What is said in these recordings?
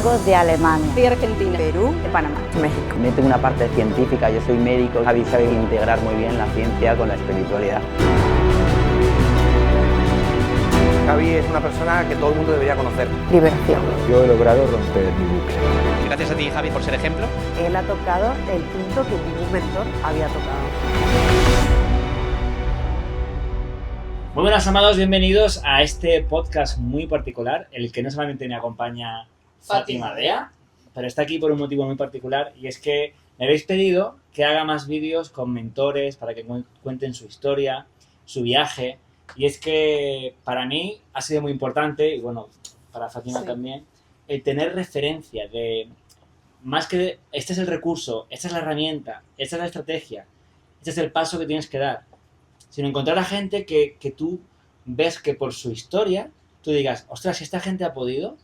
Vengo de Alemania, de Argentina, Perú, de Panamá, México. También tengo una parte científica, yo soy médico. Javi sabe integrar muy bien la ciencia con la espiritualidad. Javi es una persona que todo el mundo debería conocer. Liberación. Yo he logrado romper mi bucle. Gracias a ti, Javi, por ser ejemplo. Él ha tocado el punto que ningún mentor había tocado. Muy buenas, amados, bienvenidos a este podcast muy particular, el que no solamente me acompaña Fátima Dea, pero está aquí por un motivo muy particular, y es que me habéis pedido que haga más vídeos con mentores para que cuenten su historia, su viaje, y es que para mí ha sido muy importante, y bueno, para Fátima también, el tener referencia de, más que este es el recurso, esta es la herramienta, esta es la estrategia, este es el paso que tienes que dar, sino encontrar a gente que tú ves que por su historia, tú digas, ostras, si esta gente ha podido,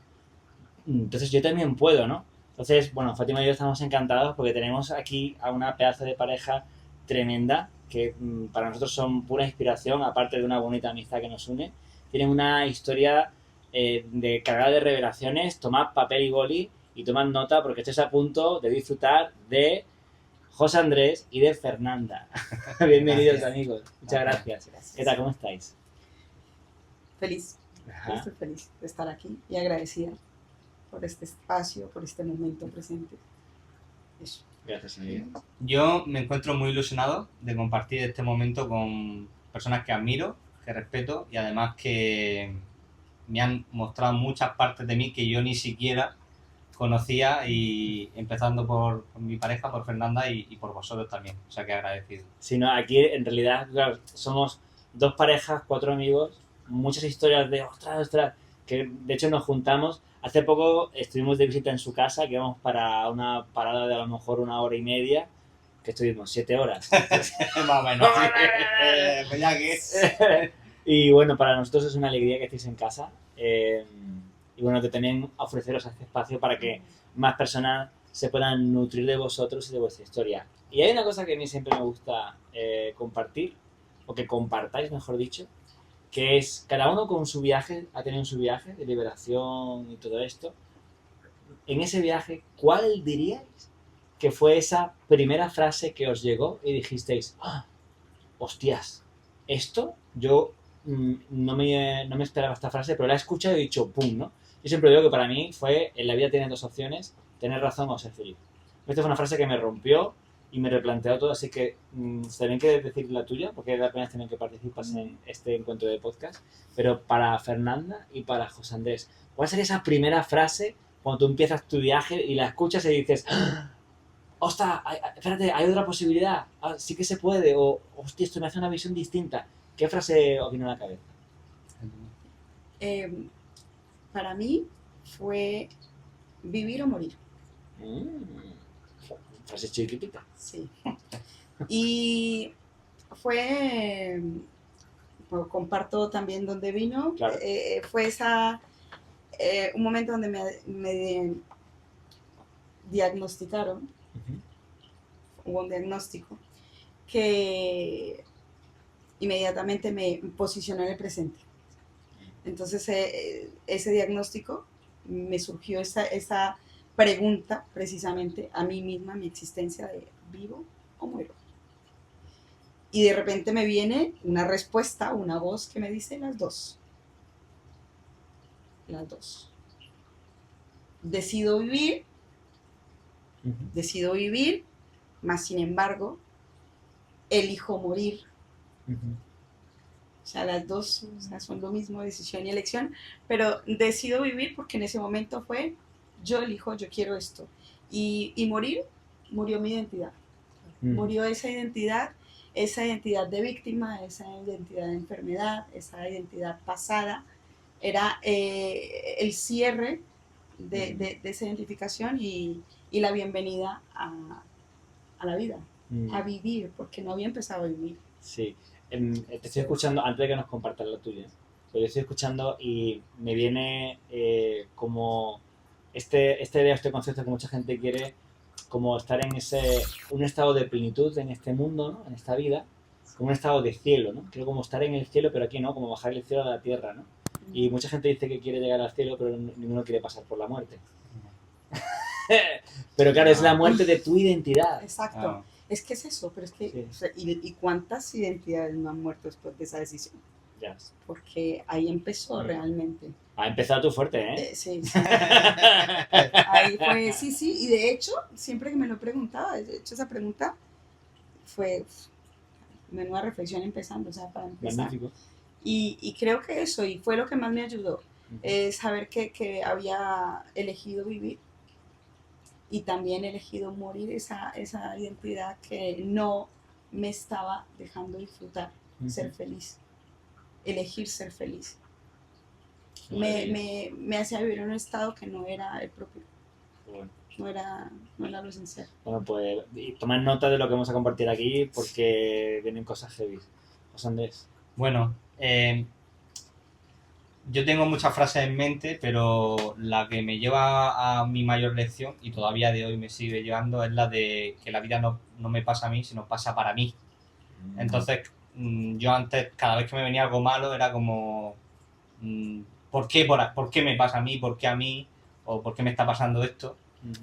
entonces yo también puedo, ¿no? Entonces, bueno, Fátima y yo estamos encantados porque tenemos aquí a una pedazo de pareja tremenda que para nosotros son pura inspiración, aparte de una bonita amistad que nos une. Tienen una historia de cargada de revelaciones. Tomad papel y boli y tomad nota porque estáis a punto de disfrutar de José Andrés y de Fernanda. Bienvenidos, amigos. Muchas gracias. ¿Qué tal? ¿Cómo estáis? Feliz. Estoy feliz de estar aquí y agradecida por este espacio, por este momento presente. Eso. Gracias, amigo. Yo me encuentro muy ilusionado de compartir este momento con personas que admiro, que respeto y además que me han mostrado muchas partes de mí que yo ni siquiera conocía, y empezando por mi pareja, por Fernanda y por vosotros también, o sea que agradecido. Sí, no, aquí en realidad, claro, somos dos parejas, 4 amigos, muchas historias de ostras, que de hecho nos juntamos. Hace poco estuvimos de visita en su casa, que íbamos para una parada de a lo mejor 1 hora y media, que estuvimos 7 horas. Más o menos. Pues ya que... Y bueno, para nosotros es una alegría que estéis en casa. Y bueno, que también ofreceros este espacio para que más personas se puedan nutrir de vosotros y de vuestra historia. Y hay una cosa que a mí siempre me gusta compartir, o que compartáis, mejor dicho, que es cada uno con su viaje, ha tenido su viaje de liberación y todo esto. En ese viaje, ¿cuál diríais que fue esa primera frase que os llegó y dijisteis, ¡ah! ¡Hostias! Esto yo no me esperaba esta frase, pero la he escuchado y he dicho ¡pum!, ¿no? Yo siempre digo que para mí fue, en la vida tiene 2 opciones, tener razón o ser feliz. Esta fue una frase que me rompió y me replanteó todo, así que también quieres decir la tuya, porque es la primera vez también que participas en este encuentro de podcast, pero para Fernanda y para José Andrés, ¿cuál sería esa primera frase cuando tú empiezas tu viaje y la escuchas y dices, ¡ah! ¡Ostras! Espérate, hay otra posibilidad, sí que se puede, o hostia, esto me hace una visión distinta? ¿Qué frase os vino a la cabeza? Para mí fue vivir o morir. Frase chiquitita. Sí. Y fue, bueno, comparto también dónde vino. Claro. Fue un momento donde me diagnosticaron, hubo un diagnóstico que inmediatamente me posicionó en el presente. Entonces ese diagnóstico me surgió esa pregunta precisamente a mí misma, mi existencia de vivo o muero. Y de repente me viene una respuesta, una voz que me dice las dos. Las dos. Decido vivir, mas sin embargo, elijo morir. O sea, las dos, o sea, son lo mismo, decisión y elección, pero decido vivir porque en ese momento fue, yo elijo, yo quiero esto. Y murió mi identidad. Murió esa identidad de víctima, esa identidad de enfermedad, esa identidad pasada. Era el cierre de esa identificación y la bienvenida a la vida, a vivir, porque no había empezado a vivir. Sí. Te estoy escuchando, antes de que nos compartas la tuya, pero estoy escuchando y me viene como esta idea, este concepto que mucha gente quiere, como estar en un estado de plenitud en este mundo, ¿no? En esta vida, como un estado de cielo, ¿no? Quiero como estar en el cielo, pero aquí no, como bajar el cielo a la tierra, ¿no? Y mucha gente dice que quiere llegar al cielo, pero ninguno quiere pasar por la muerte. Pero claro, es la muerte de tu identidad. Exacto. Ah. Es que es eso, pero es que, Sí. o sea, ¿y cuántas identidades no han muerto después de esa decisión? Ya. Porque ahí empezó Sí. realmente. Ha empezado tú fuerte, ¿eh? Sí, sí. Ahí fue, sí, y de hecho, siempre que me lo preguntaba, de hecho esa pregunta fue menuda reflexión empezando, o sea, para empezar. Magnífico. Y creo que eso, y fue lo que más me ayudó, saber que había elegido vivir y también elegido morir esa identidad que no me estaba dejando disfrutar, ser feliz, elegir ser feliz. Me hacía vivir en un estado que no era el propio, Bueno. no era lo esencial. Bueno, pues y tomad nota de lo que vamos a compartir aquí porque vienen cosas heavy. José Andrés. Bueno, yo tengo muchas frases en mente, pero la que me lleva a mi mayor lección, y todavía de hoy me sigue llevando, es la de que la vida no me pasa a mí, sino pasa para mí. Entonces, yo antes, cada vez que me venía algo malo, era como, ¿por qué me pasa a mí? ¿Por qué a mí? ¿O por qué me está pasando esto?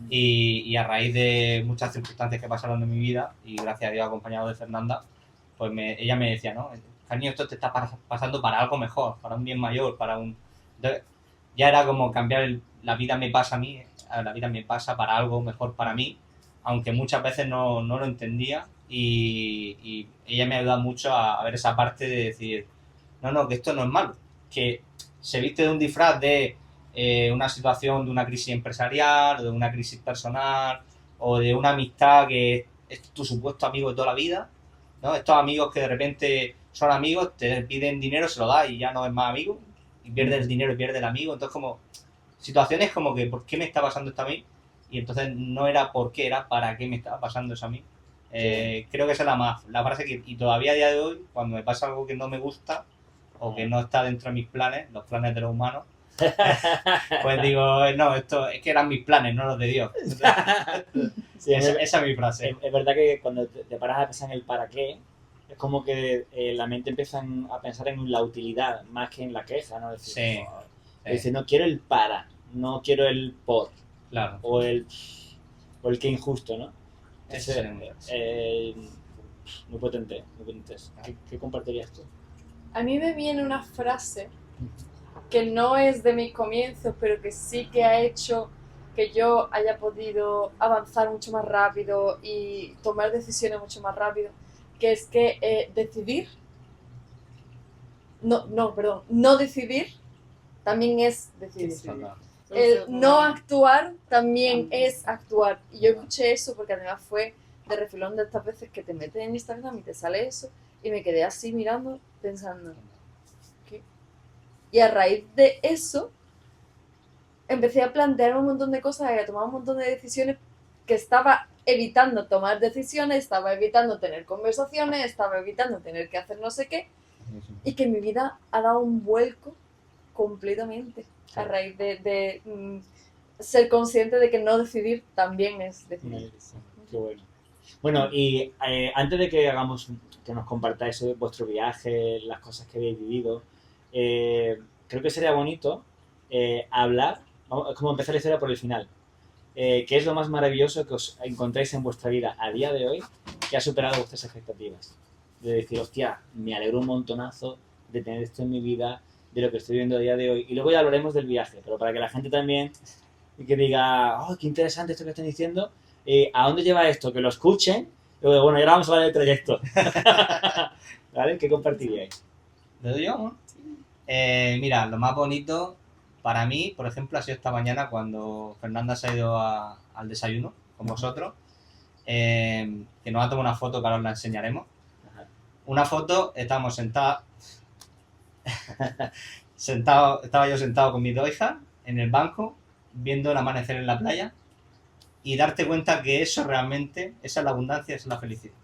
Y a raíz de muchas circunstancias que pasaron en mi vida, y gracias a Dios acompañado de Fernanda, pues ella me decía, ¿no? Cariño, esto te está pasando para algo mejor, para un bien mayor, para un... Entonces, ya era como cambiar la vida me pasa a mí, la vida me pasa para algo mejor para mí, aunque muchas veces no lo entendía, y ella me ayuda mucho a ver esa parte de decir, no, que esto no es malo, que se viste de un disfraz de una situación de una crisis empresarial, de una crisis personal, o de una amistad que es tu supuesto amigo de toda la vida, ¿no? Estos amigos que de repente son amigos, te piden dinero, se lo das y ya no es más amigo, y pierdes el dinero y pierdes el amigo. Entonces, como situaciones como que, ¿por qué me está pasando esto a mí? Y entonces no era por qué, era para qué me estaba pasando eso a mí. Creo que esa es la frase que, y todavía a día de hoy, cuando me pasa algo que no me gusta o que no está dentro de mis planes, los planes de los humanos, pues digo, no, esto es que eran mis planes, no los de Dios. Sí, Esa es mi frase. Es verdad que cuando te paras a pensar en el para qué, es como que la mente empieza a pensar en la utilidad más que en la queja, ¿no? Es decir, Sí. dice, no quiero el para, no quiero el por, Claro. o el qué injusto, ¿no? Ese- Muy potente, muy potente. ¿Qué compartirías tú? A mí me viene una frase que no es de mis comienzos, pero que sí que ha hecho que yo haya podido avanzar mucho más rápido y tomar decisiones mucho más rápido, que es que decidir, no decidir también es decidir. El no actuar también es actuar. Y yo escuché eso porque además fue de refilón de estas veces que te metes en Instagram y te sale eso, y me quedé así mirando, pensando, ¿qué? Y a raíz de eso empecé a plantear un montón de cosas y a tomar un montón de decisiones que estaba evitando tomar decisiones, estaba evitando tener conversaciones, estaba evitando tener que hacer no sé qué, y que mi vida ha dado un vuelco completamente a raíz de ser consciente de que no decidir también es decidir. Qué bueno. Bueno, y antes de que nos compartáis vuestro viaje, las cosas que habéis vivido, creo que sería bonito hablar, es como empezar la historia por el final. ¿Qué es lo más maravilloso que os encontráis en vuestra vida a día de hoy que ha superado vuestras expectativas? De decir, hostia, me alegro un montonazo de tener esto en mi vida, de lo que estoy viendo a día de hoy. Y luego ya hablaremos del viaje, pero para que la gente también que diga, oh, qué interesante esto que están diciendo, ¿a dónde lleva esto? Que lo escuchen. Y luego, bueno, y ahora vamos a hablar del trayecto. ¿Vale? ¿Qué compartiríais? ¿Le doy yo, amor? Mira, lo más bonito para mí, por ejemplo, ha sido esta mañana cuando Fernanda se ha ido al desayuno con vosotros, que nos ha tomado una foto que ahora os la enseñaremos. Una foto, estábamos sentados, estaba yo sentado con mis dos hijas en el banco, viendo el amanecer en la playa, y darte cuenta que eso realmente, esa es la abundancia, esa es la felicidad.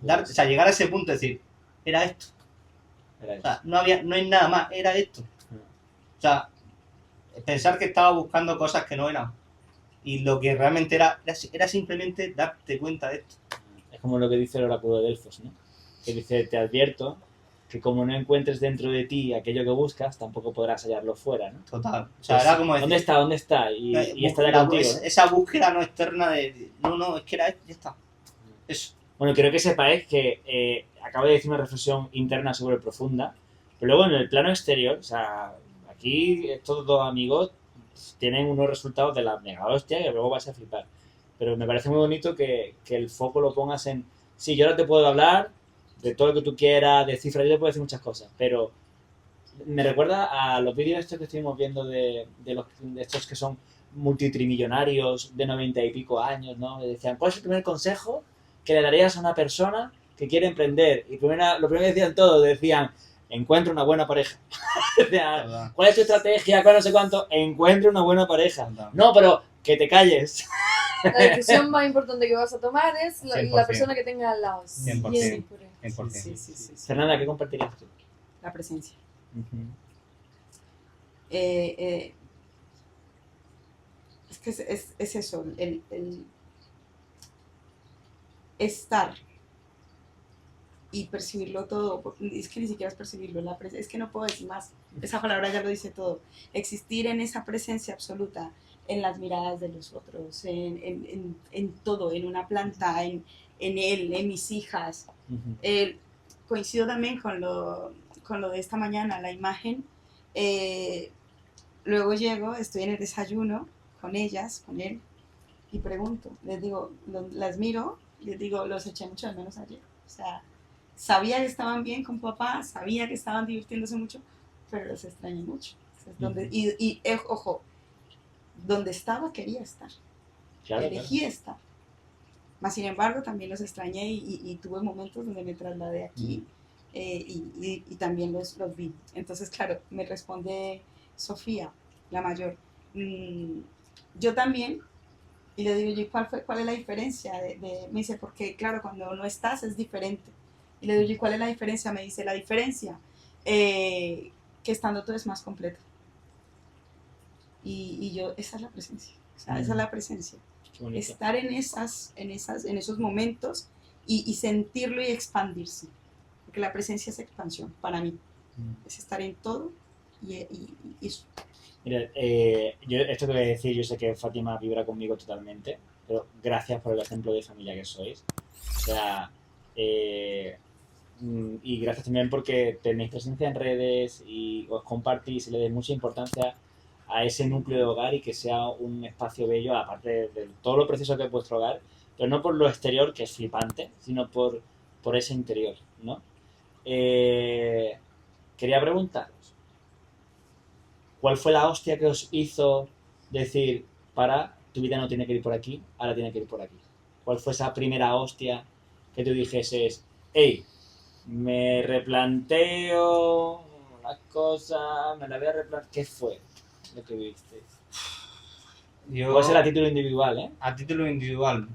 O sea, llegar a ese punto de decir, era esto. O sea, no hay nada más, era esto. O sea, pensar que estaba buscando cosas que no eran. Y lo que realmente era simplemente darte cuenta de esto. Es como lo que dice el oráculo de Delfos, ¿no? Que dice, te advierto que como no encuentres dentro de ti aquello que buscas, tampoco podrás hallarlo fuera, ¿no? Total. O sea, era como decir, ¿Dónde está? Y está ya contigo, ¿no? Esa búsqueda no externa de, no, es que era esto, ya está. Eso. Bueno, quiero que sepáis que acabo de decir una reflexión interna súper profunda, pero luego en el plano exterior, o sea, aquí estos dos amigos tienen unos resultados de la mega hostia que luego vas a flipar. Pero me parece muy bonito que el foco lo pongas en, sí, yo ahora te puedo hablar de todo lo que tú quieras, de cifras, yo te puedo decir muchas cosas, pero me recuerda a los vídeos estos que estuvimos viendo de estos que son multitrimillonarios de 90 y pico años, ¿no? Me decían, ¿cuál es el primer consejo que le darías a una persona que quiere emprender? Y lo primero que decían todos, decían, encuentra una buena pareja. Decían, ¿cuál es tu estrategia? ¿Cuál no sé cuánto? Encuentra una buena pareja. No, pero que te calles. La decisión más importante que vas a tomar es la 100%. persona que tenga al lado. 100%. 100%. 100%. Sí. Fernanda, ¿qué compartirías tú? La presencia. Uh-huh. Es que es eso, el estar y percibirlo todo. Es que ni siquiera es percibirlo, es que no puedo decir más. Esa palabra ya lo dice todo. Existir en esa presencia absoluta, en las miradas de los otros, en todo, en una planta, en él, en mis hijas. Uh-huh. Coincido también con lo de esta mañana, la imagen. Luego llego, estoy en el desayuno con ellas, con él, y pregunto, les digo, las miro, les digo, los eché mucho de menos ayer. O sea, sabía que estaban bien con papá, sabía que estaban divirtiéndose mucho, pero los extrañé mucho. Ojo, donde estaba quería estar, Claro, elegí estar. Mas sin embargo también los extrañé y tuve momentos donde me trasladé aquí y también los vi. Entonces, claro, me responde Sofía, la mayor. Yo también, y le digo yo, ¿cuál es la diferencia? Me dice, porque claro, cuando no estás es diferente. Y le digo yo, ¿cuál es la diferencia? Me dice, la diferencia, que estando todo es más completo. Y yo, esa es la presencia, o sea, esa es la presencia. Estar en esos momentos y sentirlo y expandirse. Porque la presencia es expansión, para mí. Es estar en todo y eso. Mira, yo esto que voy a decir, yo sé que Fátima vibra conmigo totalmente, pero gracias por el ejemplo de familia que sois. O sea, y gracias también porque tenéis presencia en redes y os compartís y le dais mucha importancia a ese núcleo de hogar y que sea un espacio bello, aparte de todo lo precioso que es vuestro hogar, pero no por lo exterior, que es flipante, sino por ese interior, ¿no? Quería preguntaros, ¿cuál fue la hostia que os hizo decir, tu vida no tiene que ir por aquí, ahora tiene que ir por aquí? ¿Cuál fue esa primera hostia que tú dijeses, hey, me replanteo las cosas, me la voy a replantear? ¿Qué fue lo que viste? Puede ser a título individual, ¿eh? A título individual,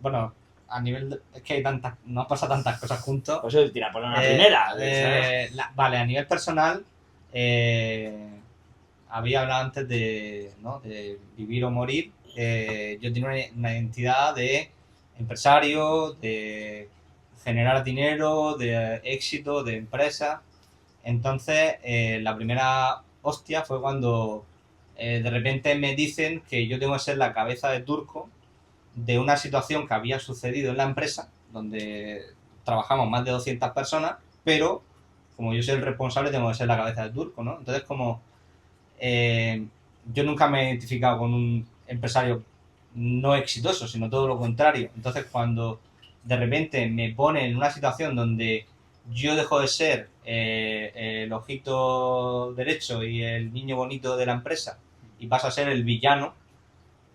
bueno, a nivel es que hay no pasa tantas cosas juntos. Por eso tira por una primera. Vale, a nivel personal, había hablado antes de vivir o morir. Yo tenía una identidad de empresario, de generar dinero, de éxito, de empresa. Entonces, la primera hostia fue cuando de repente me dicen que yo tengo que ser la cabeza de turco de una situación que había sucedido en la empresa, donde trabajamos más de 200 personas, pero como yo soy el responsable tengo que ser la cabeza de turco, ¿no? Entonces, como yo nunca me he identificado con un empresario no exitoso, sino todo lo contrario. Entonces, cuando de repente me ponen en una situación donde yo dejo de ser el ojito derecho y el niño bonito de la empresa y paso a ser el villano,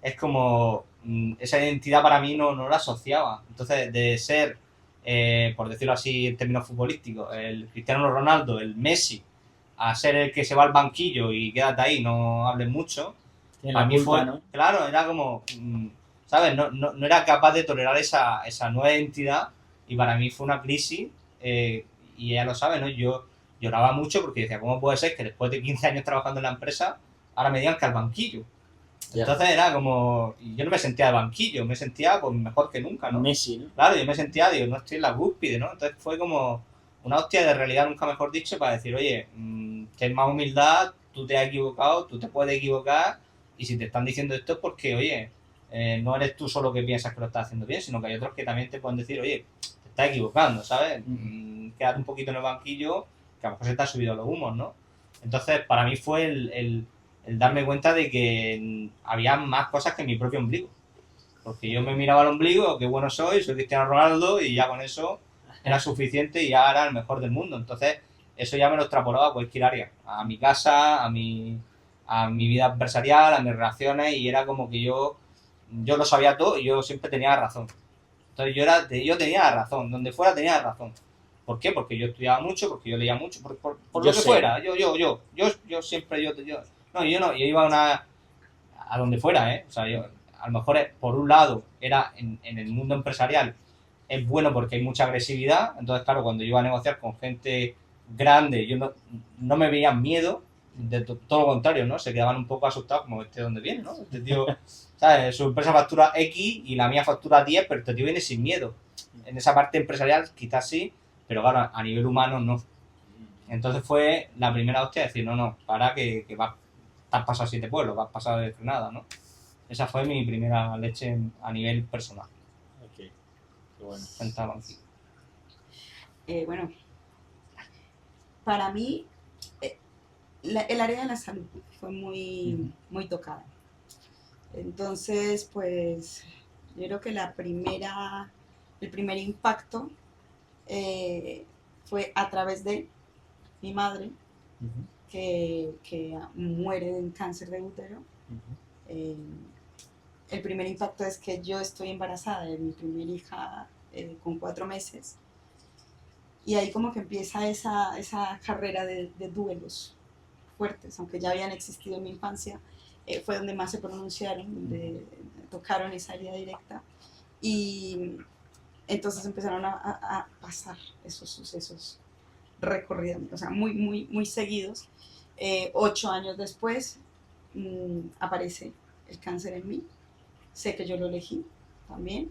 es como esa identidad para mí no la asociaba. Entonces, de ser, por decirlo así en términos futbolísticos, el Cristiano Ronaldo, el Messi, a ser el que se va al banquillo y quédate ahí, no hables mucho, para mí fue, ¿no? Claro, era como, ¿sabes? No era capaz de tolerar esa nueva identidad y para mí fue una crisis, y ella lo sabe, ¿no? Yo lloraba mucho porque decía, ¿cómo puede ser que después de 15 años trabajando en la empresa ahora me digan que al banquillo? Entonces era como, yo no me sentía de banquillo, me sentía pues mejor que nunca, ¿no? Messi, ¿no? Claro, yo me sentía, digo, no estoy en la cúspide, ¿no? Entonces fue como una hostia de realidad, nunca mejor dicho, para decir, oye, ten más humildad, tú te has equivocado, tú te puedes equivocar, y si te están diciendo esto es porque, oye, no eres tú solo que piensas que lo estás haciendo bien, sino que hay otros que también te pueden decir, oye, te estás equivocando, ¿sabes? Quédate un poquito en el banquillo, que a lo mejor se te han subido los humos, ¿no? Entonces, para mí fue el darme cuenta de que había más cosas que mi propio ombligo. Porque yo me miraba al ombligo, qué bueno soy Cristiano Ronaldo, y ya con eso era suficiente y ya era el mejor del mundo. Entonces, eso ya me lo extrapolaba a cualquier área. A mi casa, a mi vida empresarial, a mis relaciones, y era como que yo lo sabía todo y yo siempre tenía razón. Entonces, yo tenía razón. Donde fuera tenía razón. ¿Por qué? Porque yo estudiaba mucho, porque yo leía mucho, por lo que fuera. Yo siempre, no, yo iba a donde fuera, ¿eh? O sea, yo, a lo mejor, por un lado, era en el mundo empresarial, es bueno porque hay mucha agresividad. Entonces, claro, cuando yo iba a negociar con gente grande, yo no me veía miedo, de todo lo contrario, ¿no? Se quedaban un poco asustados, como ¿de dónde viene, no? Este tío, ¿sabes? Su empresa factura X y la mía factura 10, pero este tío viene sin miedo. En esa parte empresarial quizás sí, pero claro, a nivel humano no. Entonces fue la primera hostia de decir, no, para que has pasado 7 pueblos, vas pasado de frenada, ¿no? Esa fue mi primera leche a nivel personal. Ok, qué bueno. Sentado aquí. Bueno, para mí el área de la salud fue muy tocada. Entonces, pues, yo creo que el primer impacto fue a través de mi madre, que muere de un cáncer de útero. El primer impacto es que yo estoy embarazada de mi primera hija con 4 meses, y ahí como que empieza esa carrera de duelos fuertes, aunque ya habían existido en mi infancia. Fue donde más se pronunciaron, donde tocaron esa herida directa, y entonces empezaron a pasar esos sucesos recorridamente, o sea, muy seguidos. 8 años después aparece el cáncer en mí. Sé que yo lo elegí también.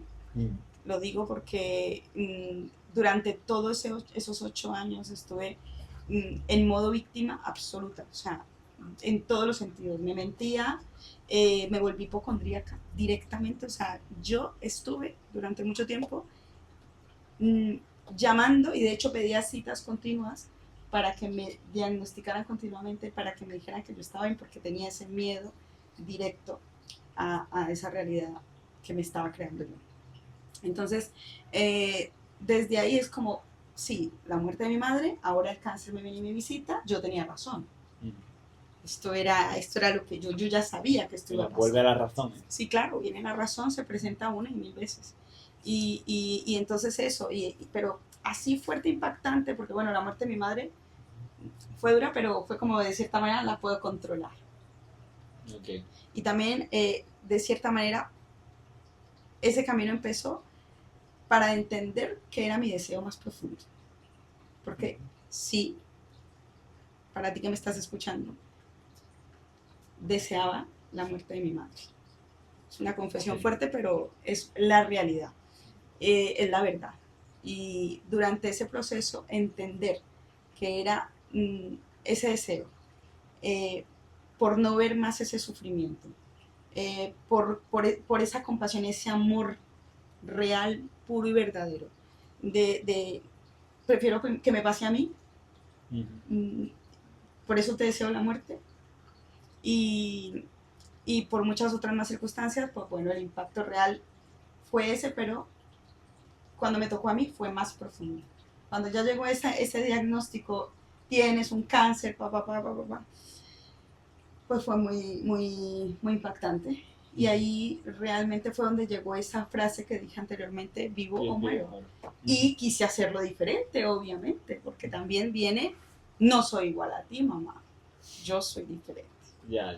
Lo digo porque durante todos esos 8 años estuve en modo víctima absoluta, o sea, en todos los sentidos. Me mentía, me volví hipocondríaca directamente, o sea, yo estuve durante mucho tiempo llamando, y de hecho pedía citas continuas para que me diagnosticaran continuamente, para que me dijeran que yo estaba bien, porque tenía ese miedo directo a esa realidad que me estaba creando yo. Entonces, desde ahí es como, sí, la muerte de mi madre, ahora el cáncer me viene y me visita, yo tenía razón. Esto era lo que yo ya sabía que esto iba a pasar. Vuelve a la razón. Sí, claro, viene la razón, se presenta 1 y 1000 veces. Y entonces eso, pero así fuerte, impactante, porque bueno, la muerte de mi madre fue dura, pero fue como de cierta manera la puedo controlar. Okay. Y también, de cierta manera, ese camino empezó para entender que era mi deseo más profundo. Porque sí, para ti que me estás escuchando, deseaba la muerte de mi madre. Es una confesión fuerte, pero es la realidad, es la verdad. Y durante ese proceso, entender que era ese deseo, por no ver más ese sufrimiento, por esa compasión, ese amor real, puro y verdadero, prefiero que me pase a mí, por eso te deseo la muerte, y por muchas otras más circunstancias. Pues bueno, el impacto real fue ese, pero cuando me tocó a mí fue más profundo. Cuando ya llegó ese diagnóstico, tienes un cáncer, pues fue muy impactante. Y ahí realmente fue donde llegó esa frase que dije anteriormente, vivo o muero. Y quise hacerlo diferente, obviamente, porque también viene, no soy igual a ti, mamá, yo soy diferente. Ya.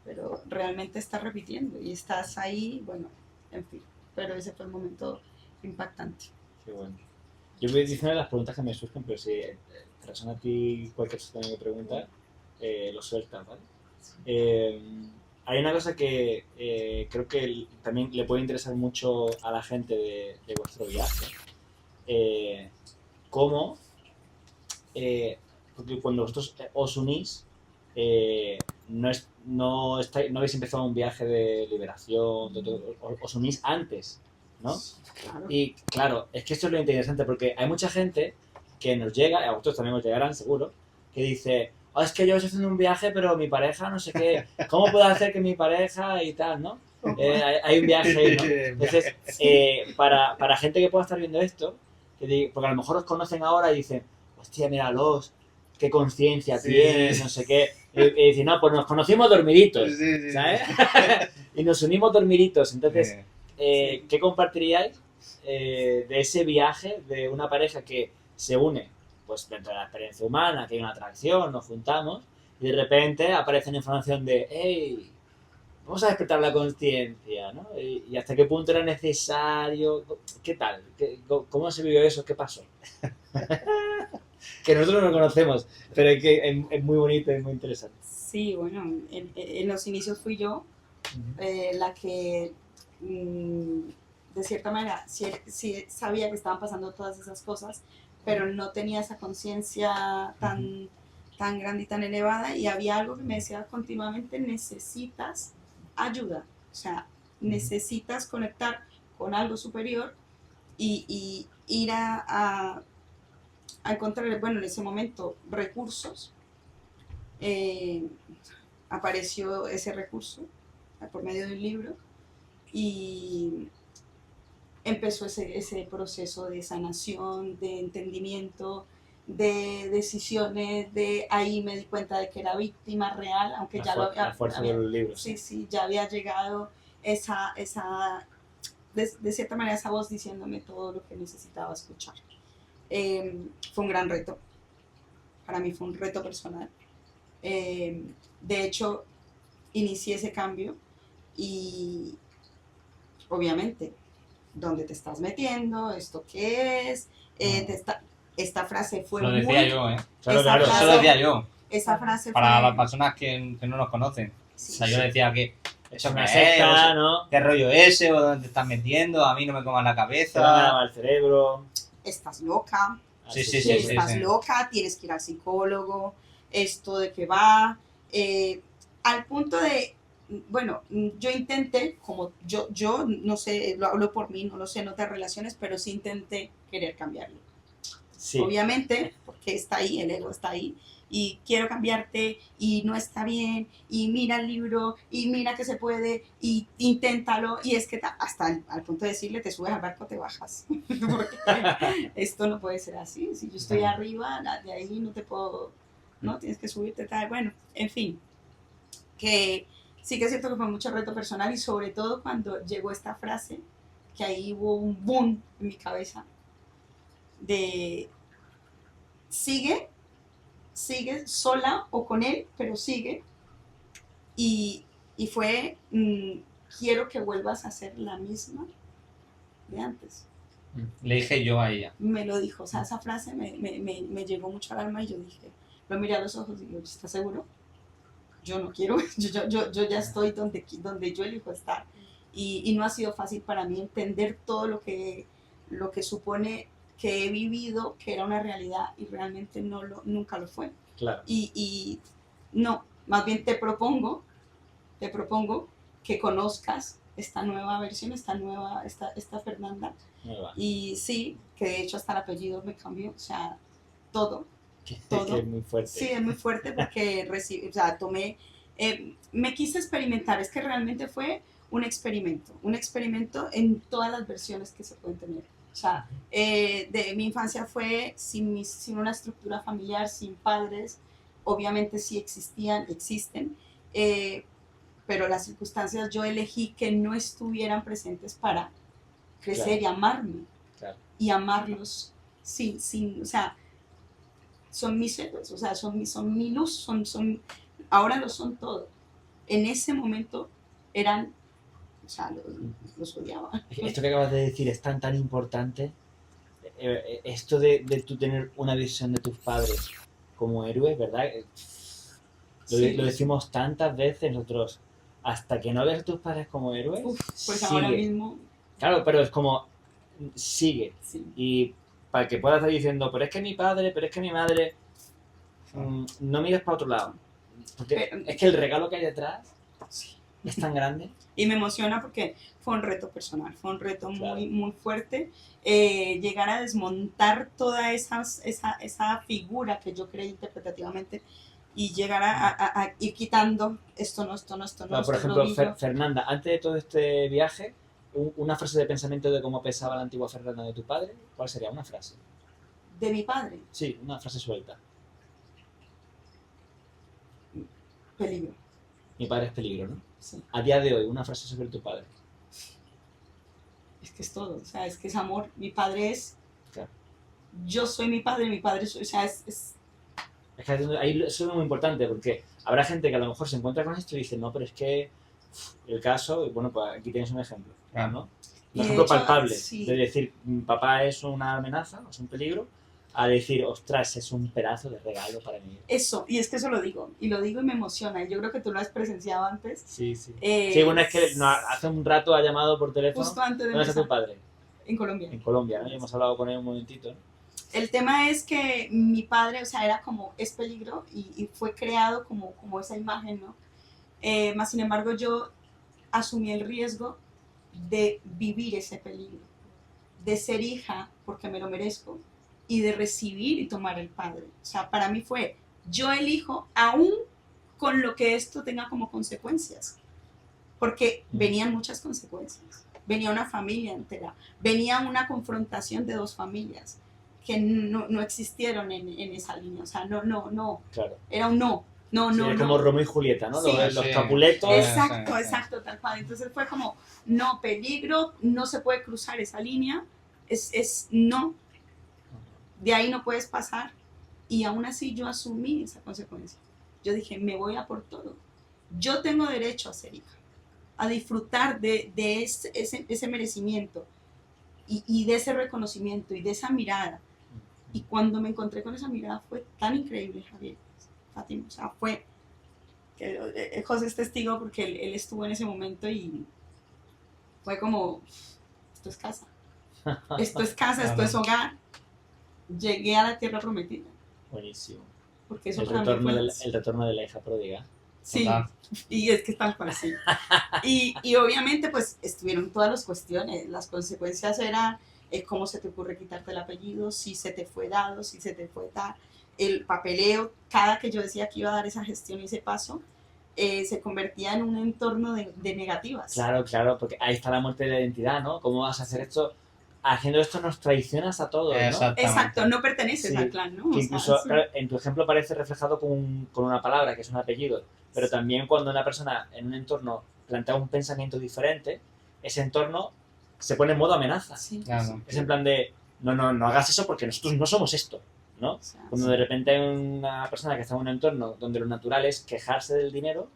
Pero realmente estás repitiendo y estás ahí, bueno, en fin. Pero ese fue el momento impactante. Qué bueno. Yo voy diciendo las preguntas que me surgen, pero si te resuena a ti cualquier cosa que tenga que preguntar, lo sueltas, ¿vale? Hay una cosa que creo que también le puede interesar mucho a la gente de vuestro viaje. ¿Cómo porque cuando vosotros os unís, no habéis empezado un viaje de liberación, os unís antes, ¿no? Claro. Y claro, es que esto es lo interesante, porque hay mucha gente que nos llega, a vosotros también os llegarán seguro, que dice, es que yo estoy haciendo un viaje, pero mi pareja no sé qué, ¿cómo puedo hacer que mi pareja y tal, ¿no? Hay un viaje ahí, ¿no? Entonces, para gente que pueda estar viendo esto, porque a lo mejor os conocen ahora y dicen, hostia, míralos, qué conciencia tienen, no sé qué. Y dicen, no, pues nos conocimos dormiditos, ¿sabes? Y nos unimos dormiditos. Entonces, ¿qué compartiríais de ese viaje de una pareja que se une pues dentro de la experiencia humana, que hay una atracción, nos juntamos, y de repente aparece una información de, hey, vamos a despertar la conciencia, ¿no? Y hasta qué punto era necesario, ¿qué tal? ¿Cómo se vivió eso? ¿Qué pasó? Que nosotros no lo conocemos, pero es que es muy bonito, es muy interesante. Sí, bueno, en los inicios fui yo la que, de cierta manera, sí sabía que estaban pasando todas esas cosas, pero no tenía esa conciencia tan grande y tan elevada, y había algo que me decía continuamente, necesitas ayuda, o sea, necesitas conectar con algo superior y ir a encontrar, bueno, en ese momento, recursos. Apareció ese recurso por medio de un libro y empezó ese proceso de sanación, de entendimiento, de decisiones, de ahí me di cuenta de que era víctima real, aunque ya lo había... La fuerza del libro. Sí, ya había llegado de cierta manera esa voz diciéndome todo lo que necesitaba escuchar. Fue un gran reto, para mí fue un reto personal. De hecho, inicié ese cambio y obviamente, ¿dónde te estás metiendo? ¿Esto qué es? Esta frase fue lo decía yo, Claro, eso lo decía yo. Esa frase para fue... las personas que no nos conocen. Sí, o sea, yo decía que eso es una secta, ¿no? ¿Qué rollo ese? ¿O dónde te estás metiendo? A mí no me comas la Te van a cabeza. lavar el cerebro. Estás loca. Sí. Estás loca, tienes que ir al psicólogo, esto de que va, al punto de, bueno, yo intenté, como yo no sé, lo hablo por mí, no lo sé en otras relaciones, pero sí intenté querer cambiarlo. Sí. Obviamente, porque está ahí, el ego está ahí, y quiero cambiarte, y no está bien, y mira el libro, y mira que se puede, y inténtalo, y es que hasta al punto de decirle, te subes al barco, te bajas, porque esto no puede ser así, si yo estoy arriba, de ahí no te puedo, no, tienes que subirte, tal, bueno, en fin, que sí que es cierto que fue mucho reto personal, y sobre todo cuando llegó esta frase, que ahí hubo un boom en mi cabeza, de sigue sola o con él, pero sigue. Y fue, quiero que vuelvas a ser la misma de antes. Le dije yo a ella. Me lo dijo, o sea, esa frase me llegó mucho al alma y yo dije, lo miré a los ojos y digo, ¿estás seguro? Yo no quiero, yo ya estoy donde yo elijo estar. Y no ha sido fácil para mí entender todo lo que supone que he vivido, que era una realidad y realmente nunca lo fue. Claro. Y no, más bien te propongo que conozcas esta nueva versión, esta Fernanda. Y sí, que de hecho hasta el apellido me cambió, o sea, todo. Es muy fuerte. Sí, es muy fuerte porque tomé, me quise experimentar, es que realmente fue un experimento en todas las versiones que se pueden tener. O sea, de mi infancia fue sin una estructura familiar, sin padres, obviamente sí existen, pero las circunstancias yo elegí que no estuvieran presentes para crecer, claro, y amarme, claro, y amarlos sin, o sea, son mis héroes, o sea, son mi luz, ahora lo son todo. En ese momento eran, o sea, los odiaba. Esto que acabas de decir es tan importante, esto de tú tener una visión de tus padres como héroes, ¿verdad? Sí. Lo decimos tantas veces nosotros, hasta que no ves a tus padres como héroes, pues sigue. Ahora mismo... Claro, pero es como, sigue. Sí. Y para que puedas estar diciendo, pero es que mi padre, pero es que mi madre, no mires para otro lado. Porque es que el regalo que hay detrás es tan grande. Y me emociona porque fue un reto personal, fue un reto Claro. muy fuerte. Llegar a desmontar toda esa figura que yo creí interpretativamente y llegar a ir quitando esto no, Por esto no ejemplo, digo. Fernanda, antes de todo este viaje, una frase de pensamiento de cómo pensaba la antigua Fernanda de tu padre, ¿cuál sería? Una frase. De mi padre, Sí, una frase suelta. peligro. Mi padre es peligro, ¿no? Sí. A día de hoy, una frase sobre tu padre. Es que es todo, o sea, es que es amor. Mi padre es, Claro. yo soy mi padre soy, o sea, es Es que ahí eso es muy importante porque habrá gente que a lo mejor se encuentra con esto y dice, no, pero es que el caso, y bueno, pues aquí tienes un ejemplo, ¿no? Y Un de ejemplo hecho, palpable sí. de decir, papá es una amenaza, es un peligro, a decir, ostras, es un pedazo de regalo para mí. eso, y es que eso lo digo y me emociona, y yo creo que tú lo has presenciado antes. Sí. Sí, bueno, es que hace un rato ha llamado por teléfono. Justo antes de ¿Dónde está tu empezar, padre? en Colombia. En Colombia, ¿no? Y hemos hablado con él un momentito, ¿no? El tema es que mi padre, o sea, era como, es peligro y fue creado como esa imagen, ¿no? Más sin embargo, yo asumí el riesgo de vivir ese peligro, de ser hija porque me lo merezco y de recibir y tomar el padre. O sea, para mí fue, yo elijo aún con lo que esto tenga como consecuencias, porque venían muchas consecuencias, venía una familia entera, venía una confrontación de dos familias que no existieron en esa línea, o sea, no, Claro. era un no, Sí, es como Romeo y Julieta, ¿no? Sí. Los Capuletos. Exacto, tal cual. Entonces fue como, no, peligro, no se puede cruzar esa línea, es no, de ahí no puedes pasar. Y aún así yo asumí esa consecuencia. Yo dije, me voy a por todo. Yo tengo derecho a ser hija, a disfrutar de ese merecimiento y de ese reconocimiento y de esa mirada. Y cuando me encontré con esa mirada fue tan increíble, Javier, Fátima, o sea, fue que José es testigo porque él estuvo en ese momento y fue como, esto es casa, esto es hogar. Llegué a la tierra prometida, Buenísimo. porque eso El para mí retorno de la hija pródiga. sí, Total. y es que tal cual así. Y obviamente pues estuvieron todas las cuestiones, las consecuencias eran cómo se te ocurre quitarte el apellido, si se te fue dado, si se te fue dar, el papeleo, cada que yo decía que iba a dar esa gestión y ese paso, se convertía en un entorno de negativas. Claro, porque ahí está la muerte de la identidad, ¿no? ¿Cómo vas a hacer esto? Haciendo esto nos traicionas a todos, ¿no? Exacto, no perteneces Sí, al clan, ¿no? Que O sea, incluso, sí. claro, en tu ejemplo aparece reflejado con una palabra, que es un apellido, pero también cuando una persona en un entorno plantea un pensamiento diferente, ese entorno se pone en modo amenaza. Sí, Claro. Es en plan de, no hagas eso porque nosotros no somos esto, ¿no? o sea, Cuando de repente hay una persona que está en un entorno donde lo natural es quejarse del dinero,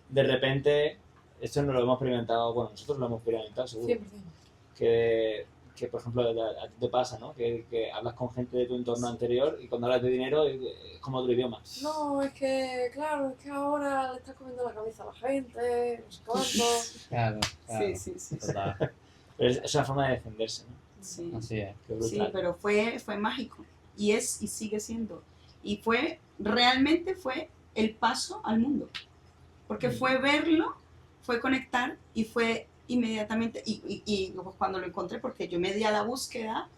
de repente, esto no lo hemos experimentado, bueno, nosotros lo hemos experimentado seguro, 100%. que por ejemplo a ti te pasa, ¿no? Que hablas con gente de tu entorno anterior y cuando hablas de dinero es como otro idioma. No, es que, claro, es que ahora le está comiendo la cabeza a la gente, no sé cuánto. Claro. Sí. Total. Pero es una forma de defenderse, ¿no? Sí. Así es. Qué Sí, brutal. pero fue mágico y es y sigue siendo. Y realmente fue el paso al mundo, porque fue verlo, fue conectar y fue inmediatamente, y cuando lo encontré, porque yo me di a la búsqueda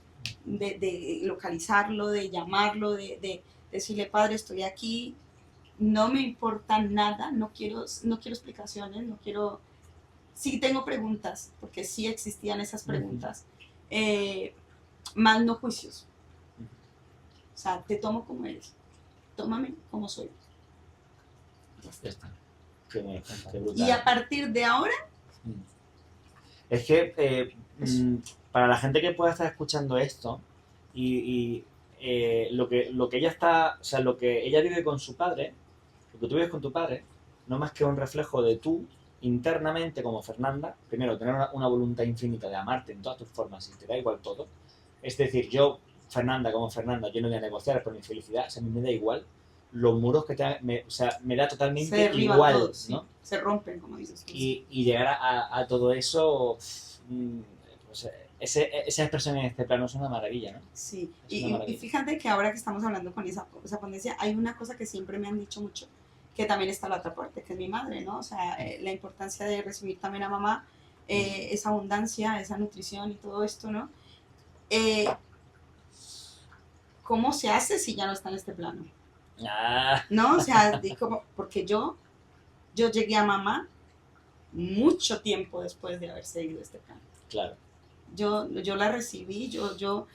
de localizarlo, de llamarlo, de decirle, padre, estoy aquí, no me importa nada, no quiero explicaciones, no quiero, sí tengo preguntas, porque sí existían esas preguntas, más no juicios. O sea, te tomo como eres, tómame como soy. Ya está. Qué bueno, qué brutal. Y a partir de ahora, Es que para la gente que pueda estar escuchando esto y lo que ella está, o sea, lo que ella vive con su padre, lo que tú vives con tu padre, no es más que un reflejo de tú internamente como Fernanda, primero tener una voluntad infinita de amarte en todas tus formas y te da igual todo. Es decir, yo, Fernanda como Fernanda, yo no voy a negociar por mi felicidad, o sea, a mí me da igual los muros que tenga, o sea, me da se totalmente derriban igual, todos, sí, ¿no? se rompen, como dices tú. Y llegar a todo eso, pues, esa expresión en este plano es una maravilla, ¿no? Sí, Es una y maravilla. fíjate que ahora que estamos hablando con esa ponencia, hay una cosa que siempre me han dicho mucho, que también está la otra parte, que es mi madre, ¿no? O sea, la importancia de recibir también a mamá, esa abundancia, esa nutrición y todo esto, ¿no? ¿Cómo se hace si ya no está en este plano? Ah, ¿No? O sea, porque yo llegué a mamá mucho tiempo después de haber seguido este plano. claro. Yo la recibí, yo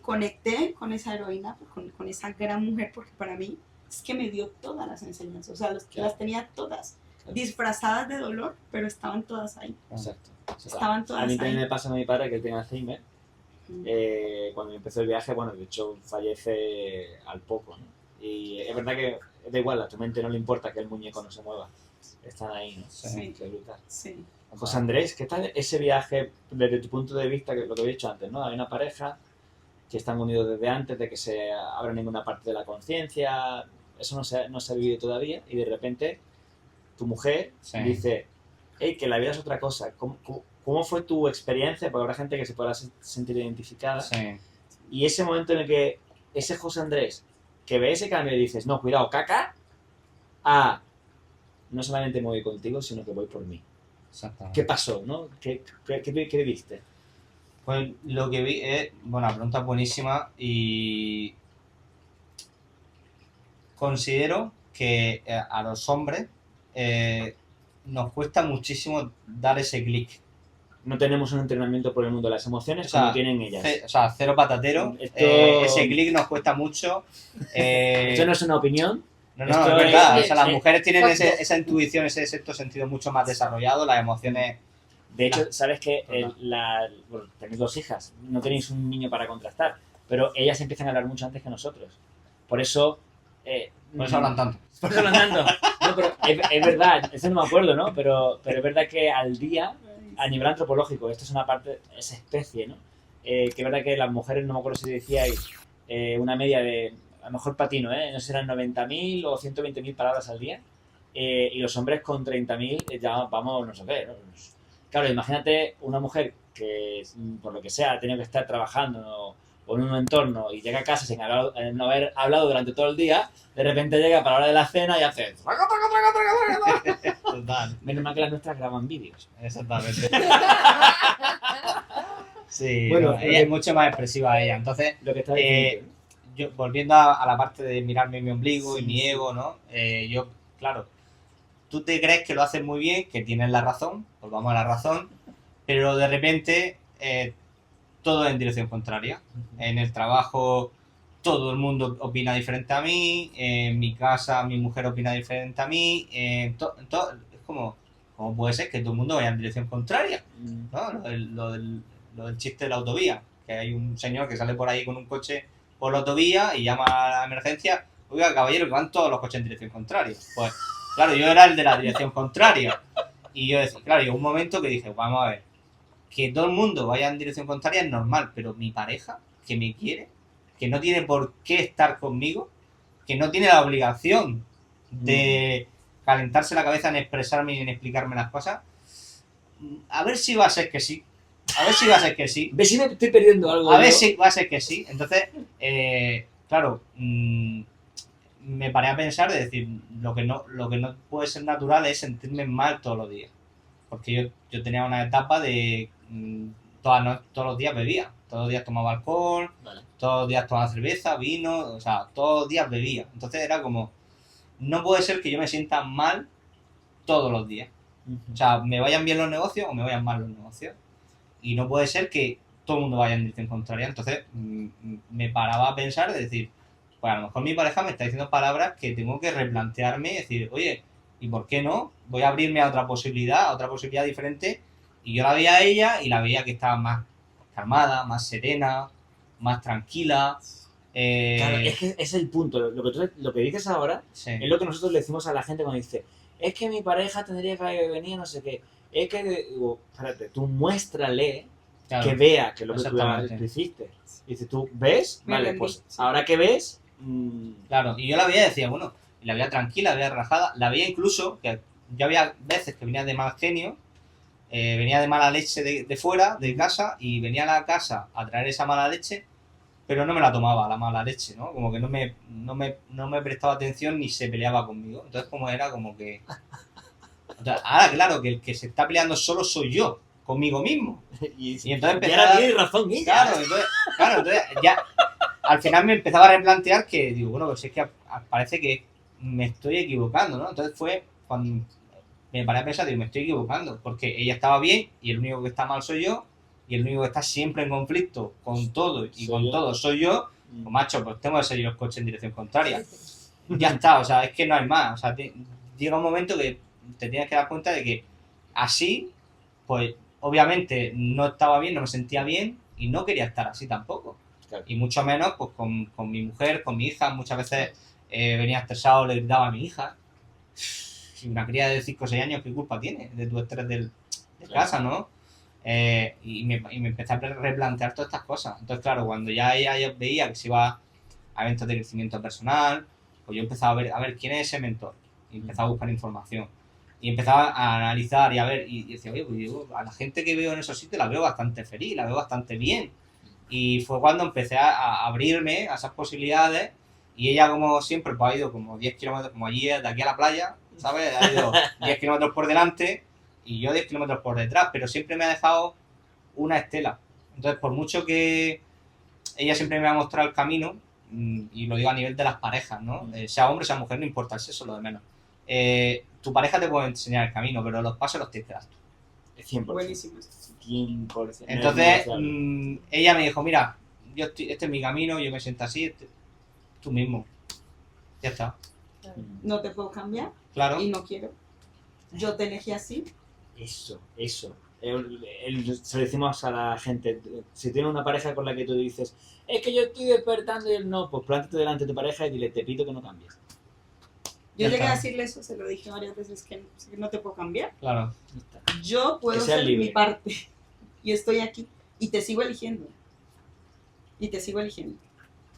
conecté con esa heroína, con esa gran mujer, porque para mí es que me dio todas las enseñanzas, o sea, Claro. las tenía todas, Claro. disfrazadas de dolor, pero estaban todas ahí. Exacto. Estaban todas A mí también ahí. me pasa a mi padre que él tiene Alzheimer. Cuando empezó el viaje, bueno, de hecho fallece al poco, ¿no? Y es verdad que da igual, a tu mente no le importa que el muñeco no se mueva. Están ahí, ¿no? Sí. Qué brutal. Sí. José Andrés, ¿qué tal ese viaje desde tu punto de vista, que lo que había dicho antes, ¿no? Hay una pareja que están unidos desde antes de que se abra ninguna parte de la conciencia, eso no se ha vivido todavía, y de repente tu mujer Sí. dice, hey, que la vida es otra cosa. ¿Cómo fue tu experiencia? Porque habrá gente que se pueda sentir identificada. Sí. Y ese momento en el que ese José Andrés, que ve ese cambio y dices, no, cuidado, caca, no solamente me voy contigo, sino que voy por mí. Exactamente. ¿Qué pasó, no? ¿Qué viviste? Pues lo que vi es, bueno, la pregunta es buenísima y considero que a los hombres nos cuesta muchísimo dar ese clic. No tenemos un entrenamiento por el mundo de las emociones O sea, como tienen ellas. O sea, cero patatero. Esto- Ese clic nos cuesta mucho. Esto no es una opinión. No, esto es verdad. es- O sea, las sí. mujeres tienen Exacto. esa intuición, ese sexto sentido mucho más desarrollado. Las emociones. De hecho, sabes que Total. bueno, tenéis 2 hijas, no tenéis un niño para contrastar, pero ellas empiezan a hablar mucho antes que nosotros. Por eso... Por eso hablan tanto. Por eso hablan tanto. No, pero es verdad, eso no me acuerdo, ¿no? Pero es verdad que al día, a nivel antropológico, esto es una parte, es especie, ¿no? Que es verdad que las mujeres, no me acuerdo si decíais, una media de, a lo mejor patino, no sé si eran 90.000 o 120.000 palabras al día, y los hombres con 30.000 ya vamos, no sé qué, ¿no? Claro, imagínate una mujer que, por lo que sea, ha tenido que estar trabajando o en un entorno y llega a casa sin no haber hablado durante todo el día, de repente llega para la hora de la cena y hace... Total. Menos mal que las nuestras graban vídeos. Exactamente. Sí, Bueno, no, ella es mucho más expresiva ella. Entonces, Lo que está diciendo. yo, volviendo a la parte de mirarme mi ombligo y mi ego, ¿no? Yo, claro, tú te crees que lo haces muy bien, que tienes la razón, pues vamos a la razón, pero de repente todo es en dirección contraria. En el trabajo todo el mundo opina diferente a mí, en mi casa mi mujer opina diferente a mí, es como, ¿cómo puede ser que todo el mundo vaya en dirección contraria? ¿No? Lo del chiste de la autovía, que hay un señor que sale por ahí con un coche por la autovía y llama a la emergencia, oiga, caballero, que van todos los coches en dirección contraria. Pues, claro, yo era el de la dirección contraria. Y yo decía, claro, llegó un momento que dije, vamos a ver, que todo el mundo vaya en dirección contraria es normal, pero mi pareja, que me quiere, que no tiene por qué estar conmigo, que no tiene la obligación de calentarse la cabeza en expresarme y en explicarme las cosas, a ver si va a ser que sí. A ver si va a ser que sí. ¿Ves si me estoy perdiendo algo? A ver yo? si va a ser que sí. Entonces, claro, me paré a pensar de decir, lo que no puede ser natural es sentirme mal todos los días. Porque yo tenía una etapa de todos los días bebía. Todos los días tomaba alcohol, Vale. todos los días tomaba cerveza, vino, o sea, todos los días bebía. Entonces era como, no puede ser que yo me sienta mal todos los días. O sea, me vayan bien los negocios o me vayan mal los negocios. Y no puede ser que todo el mundo vaya en dirección contraria. Entonces me paraba a pensar de decir, pues a lo mejor mi pareja me está diciendo palabras que tengo que replantearme y decir, oye, ¿y por qué no? Voy a abrirme a otra posibilidad diferente. Y yo la veía a ella y la veía que estaba más calmada, más serena, más tranquila. Claro, es que es el punto. Lo que dices ahora Sí. es lo que nosotros le decimos a la gente cuando dice, es que mi pareja tendría que venir, no sé qué. Es que, digo, espérate, tú muéstrale Claro. que vea que lo que Exactamente. tú hiciste. Y dices, ¿tú ves? Me Vale, rendí, pues sí. ahora que ves... Claro, y yo la veía y decía, bueno, y la veía tranquila, la veía relajada, la veía incluso, que ya había veces que venía de mal genio, venía de mala leche de fuera, de casa, y venía a la casa a traer esa mala leche, pero no me la tomaba, la mala leche, ¿no? Como que no me prestaba atención ni se peleaba conmigo. Entonces, como era como que... Entonces, ahora, claro, que el que se está peleando solo soy yo, conmigo mismo. Y entonces empezaba... ahora tiene razón ella. Claro, entonces ya... Al final me empezaba a replantear que, digo, bueno, pues es que parece que me estoy equivocando, ¿no? Entonces fue cuando me paré a pensar, digo, me estoy equivocando, porque ella estaba bien y el único que está mal soy yo, y el único que está siempre en conflicto con todo y Soy con yo. todo soy yo, pues macho, pues tengo que seguir los coches en dirección contraria. Ya está, o sea, es que no hay más. O sea, llega un momento que te tienes que dar cuenta de que así, pues obviamente no estaba bien, no me sentía bien y no quería estar así tampoco. Claro. Y mucho menos pues con mi mujer, con mi hija. Muchas veces venía estresado, le gritaba a mi hija. Si una cría de 5 o 6 años, ¿qué culpa tiene de tu estrés de casa, no? Y me empecé a replantear todas estas cosas. Entonces, claro, cuando ya ella veía que se iba a eventos de crecimiento personal, pues yo empezaba a ver quién es ese mentor. Y empezaba a buscar información. Y empezaba a analizar y a ver, y decía, oye, pues yo, a la gente que veo en esos sitios la veo bastante feliz, la veo bastante bien. Y fue cuando empecé a abrirme a esas posibilidades. Y ella, como siempre, pues ha ido como 10 kilómetros, como allí, de aquí a la playa, ¿sabes? Ha ido 10 kilómetros por delante y yo 10 kilómetros por detrás, pero siempre me ha dejado una estela. Entonces, por mucho que ella siempre me ha mostrado el camino, y lo digo a nivel de las parejas, ¿no? Sea hombre, sea mujer, no importa el sexo, lo de menos. Tu pareja te puede enseñar el camino, pero los pasos los tienes que dar tú. 100%. Buenísimo. 100%. Entonces, Claro. ella me dijo, mira, este es mi camino, yo me siento así, tú mismo. Ya está. No te puedo cambiar Claro. y no quiero. Yo te elegí así. Eso. Se lo decimos a la gente. Si tienes una pareja con la que tú dices, es que yo estoy despertando y él no, pues plántate delante de tu pareja y dile, te pido que no cambies. Yo Ya llegué está. a decirle eso, se lo dije varias veces, que no te puedo cambiar. Claro. Ya está. Yo puedo Que seas ser libre. mi parte y estoy aquí y te sigo eligiendo.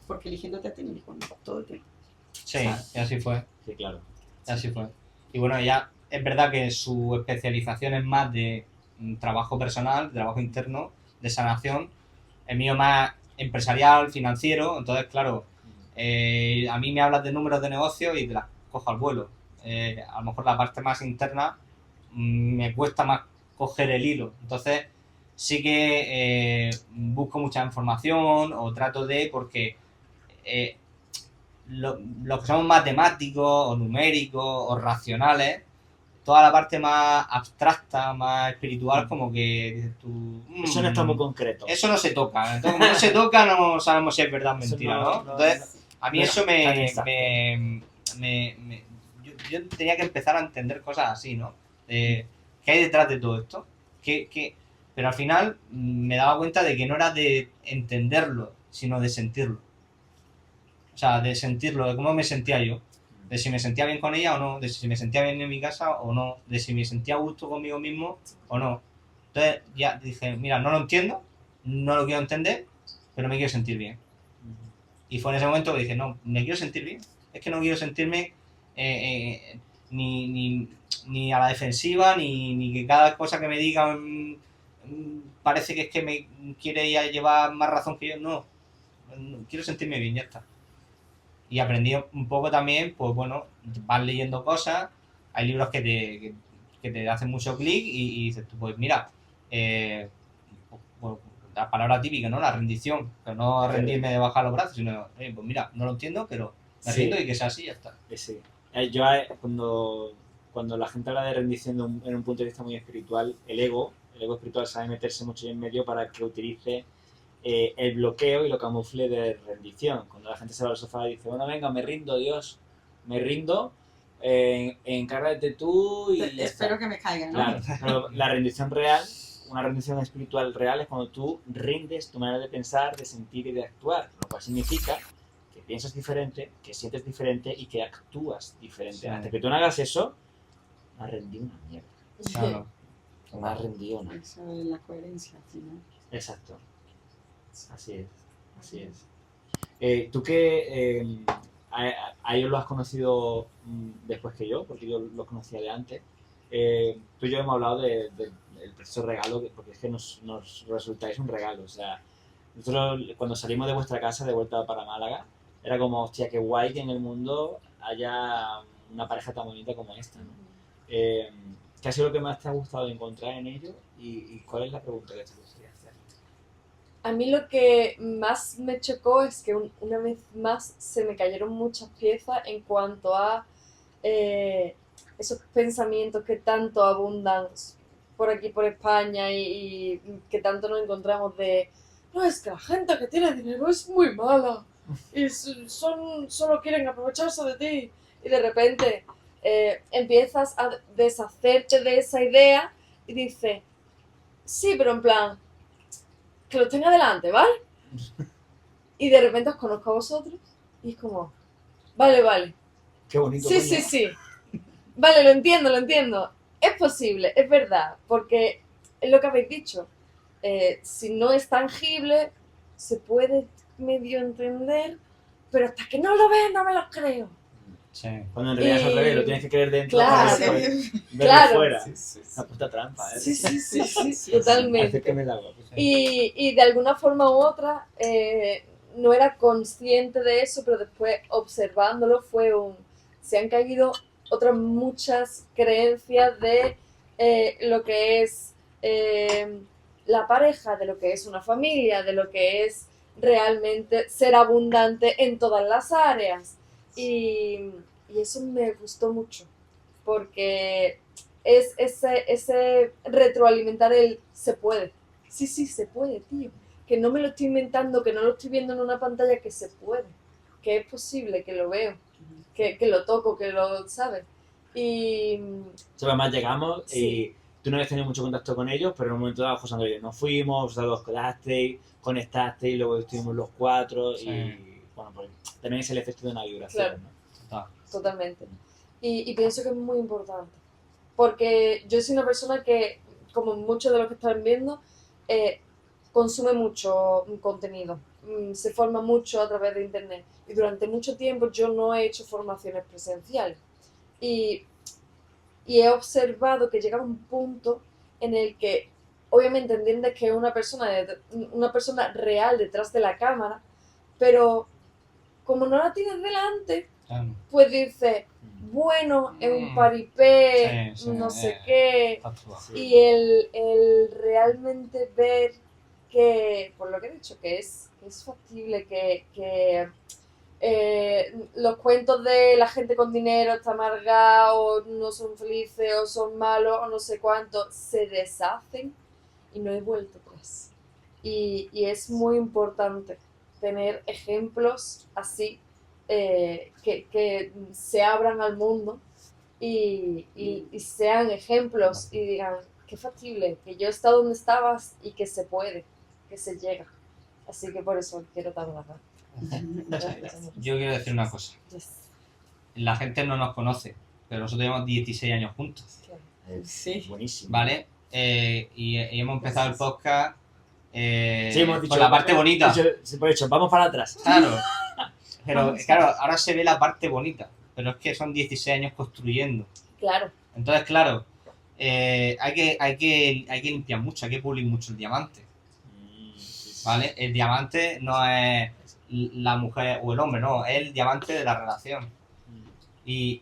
Porque eligiéndote a ti mismo todo el tiempo. Sí, y así fue. Sí, claro. Así fue. Y bueno, ella es verdad que su especialización es más de trabajo personal, de trabajo interno, de sanación. El mío más empresarial, financiero. Entonces, claro, a mí me hablas de números de negocio y te las cojo al vuelo. A lo mejor la parte más interna me cuesta más coger el hilo. Entonces, sí que busco mucha información o trato de, porque los que somos matemáticos o numéricos o racionales, toda la parte más abstracta, más espiritual, como que dices tú... Eso no está muy concreto. Eso no se toca. Entonces, como no se toca, no sabemos si es verdad o Eso mentira, ¿no? no- Entonces, a mí no eso es tan exacto. yo tenía que empezar a entender cosas así, ¿no? ¿Qué hay detrás de todo esto? Pero al final me daba cuenta de que no era de entenderlo, sino de sentirlo. O sea, de sentirlo, de cómo me sentía yo. De si me sentía bien con ella o no, de si me sentía bien en mi casa o no, de si me sentía a gusto conmigo mismo o no. Entonces ya dije, mira, no lo entiendo, no lo quiero entender, pero me quiero sentir bien. Y fue en ese momento que dije, no, me quiero sentir bien. Es que no quiero sentirme ni a la defensiva, ni que cada cosa que me digan parece que es que me quiere ya llevar más razón que yo. No, quiero sentirme bien, ya está. Y aprendí un poco también, pues bueno, vas leyendo cosas, hay libros que te hacen mucho clic y dices tú, pues mira, pues, la palabra típica, ¿no? La rendición, pero no rendirme de bajar los brazos, sino, pues mira, no lo entiendo, pero me rindo y que sea así, ya está. Sí. Yo cuando la gente habla de rendición en un punto de vista muy espiritual, el ego espiritual sabe meterse mucho en medio para que utilice el bloqueo y lo camufle de rendición. Cuando la gente se va al sofá y dice, bueno, venga, me rindo, Dios, me rindo, encárgate tú y ya Espero está. que me caiga, ¿no? Claro, pero la rendición real, una rendición espiritual real es cuando tú rindes tu manera de pensar, de sentir y de actuar, lo cual significa que piensas diferente, que sientes diferente y que actúas diferente. Sí. Hasta que tú no hagas eso, no has rendido una mierda. Claro. No has rendido nada. Eso es la coherencia al final. Exacto. Así es. ¿Tú qué a ellos lo has conocido después que yo? Porque yo los conocía de antes. Tú y yo hemos hablado del el precioso regalo, porque es que nos resultáis un regalo. O sea, nosotros cuando salimos de vuestra casa de vuelta para Málaga, era como, hostia, qué guay que en el mundo haya una pareja tan bonita como esta, ¿no? ¿Qué ha sido lo que más te ha gustado encontrar en ello? ¿Y cuál es la pregunta que te gustaría hacer? A mí lo que más me chocó es que una vez más se me cayeron muchas piezas en cuanto a esos pensamientos que tanto abundan por aquí, por España, y que tanto nos encontramos de no, es que la gente que tiene dinero es muy mala y solo quieren aprovecharse de ti, y de repente empiezas a deshacerte de esa idea y dices, sí, pero en plan, que lo tenga delante, ¿vale? Y de repente os conozco a vosotros y es como, vale. Qué bonito. Sí, coño. sí. Vale, lo entiendo. Es posible, es verdad, porque es lo que habéis dicho. Si no es tangible, se puede medio entender, pero hasta que no lo veas no me lo creo. Sí. Cuando en realidad es al revés, lo tienes que creer dentro Claro. para después verlo Claro. fuera. Sí. Una puta trampa, ¿eh? Sí, totalmente. Acércame el agua. Pues. Y de alguna forma u otra no era consciente de eso, pero después observándolo se han caído otras muchas creencias de lo que es la pareja, de lo que es una familia, de lo que es realmente ser abundante en todas las áreas. Y eso me gustó mucho, porque es ese retroalimentar el se puede. Sí, se puede, tío. Que no me lo estoy inventando, que no lo estoy viendo en una pantalla, que se puede. Que es posible, que lo veo, que lo toco, que lo sabes. Y O sea, además llegamos Sí. y tú no habías tenido mucho contacto con ellos, pero en un momento dado, José Andrés, nos fuimos, vosotros os quedasteis, conectasteis, luego estuvimos los cuatro Sí. y bueno, pues también es el efecto de una vibración, Claro. ¿no? totalmente. Y pienso que es muy importante. Porque yo soy una persona que, como muchos de los que están viendo, consume mucho contenido. Se forma mucho a través de internet. Y durante mucho tiempo yo no he hecho formaciones presenciales. Y he observado que llega un punto en el que obviamente entiendes que es una persona real detrás de la cámara, pero como no la tienes delante, Claro. pues dices, bueno, es un paripé, Sí, no sé qué, Está actuado. y el realmente ver que, por lo que he dicho, que es factible, que los cuentos de la gente con dinero está amargada, o no son felices, o son malos, o no sé cuánto, se deshacen y no he vuelto atrás. Y es muy importante tener ejemplos así, que se abran al mundo y sean ejemplos y digan, qué factible, que yo he estado donde estabas y que se puede, que se llega. Así que por eso quiero dar una gracias. Yo quiero decir una cosa. Yes. La gente no nos conoce, pero nosotros llevamos 16 años juntos, Sí. Buenísimo. ¿vale? Y hemos empezado el podcast Sí, hemos dicho, con la parte bonita. Por hecho, vamos para atrás. Claro. Pero claro, ahora se ve la parte bonita, pero es que son 16 años construyendo. Claro, Entonces, claro, hay que limpiar mucho, hay que pulir mucho el diamante, ¿vale? El diamante no es la mujer o el hombre, no, es el diamante de la relación. Y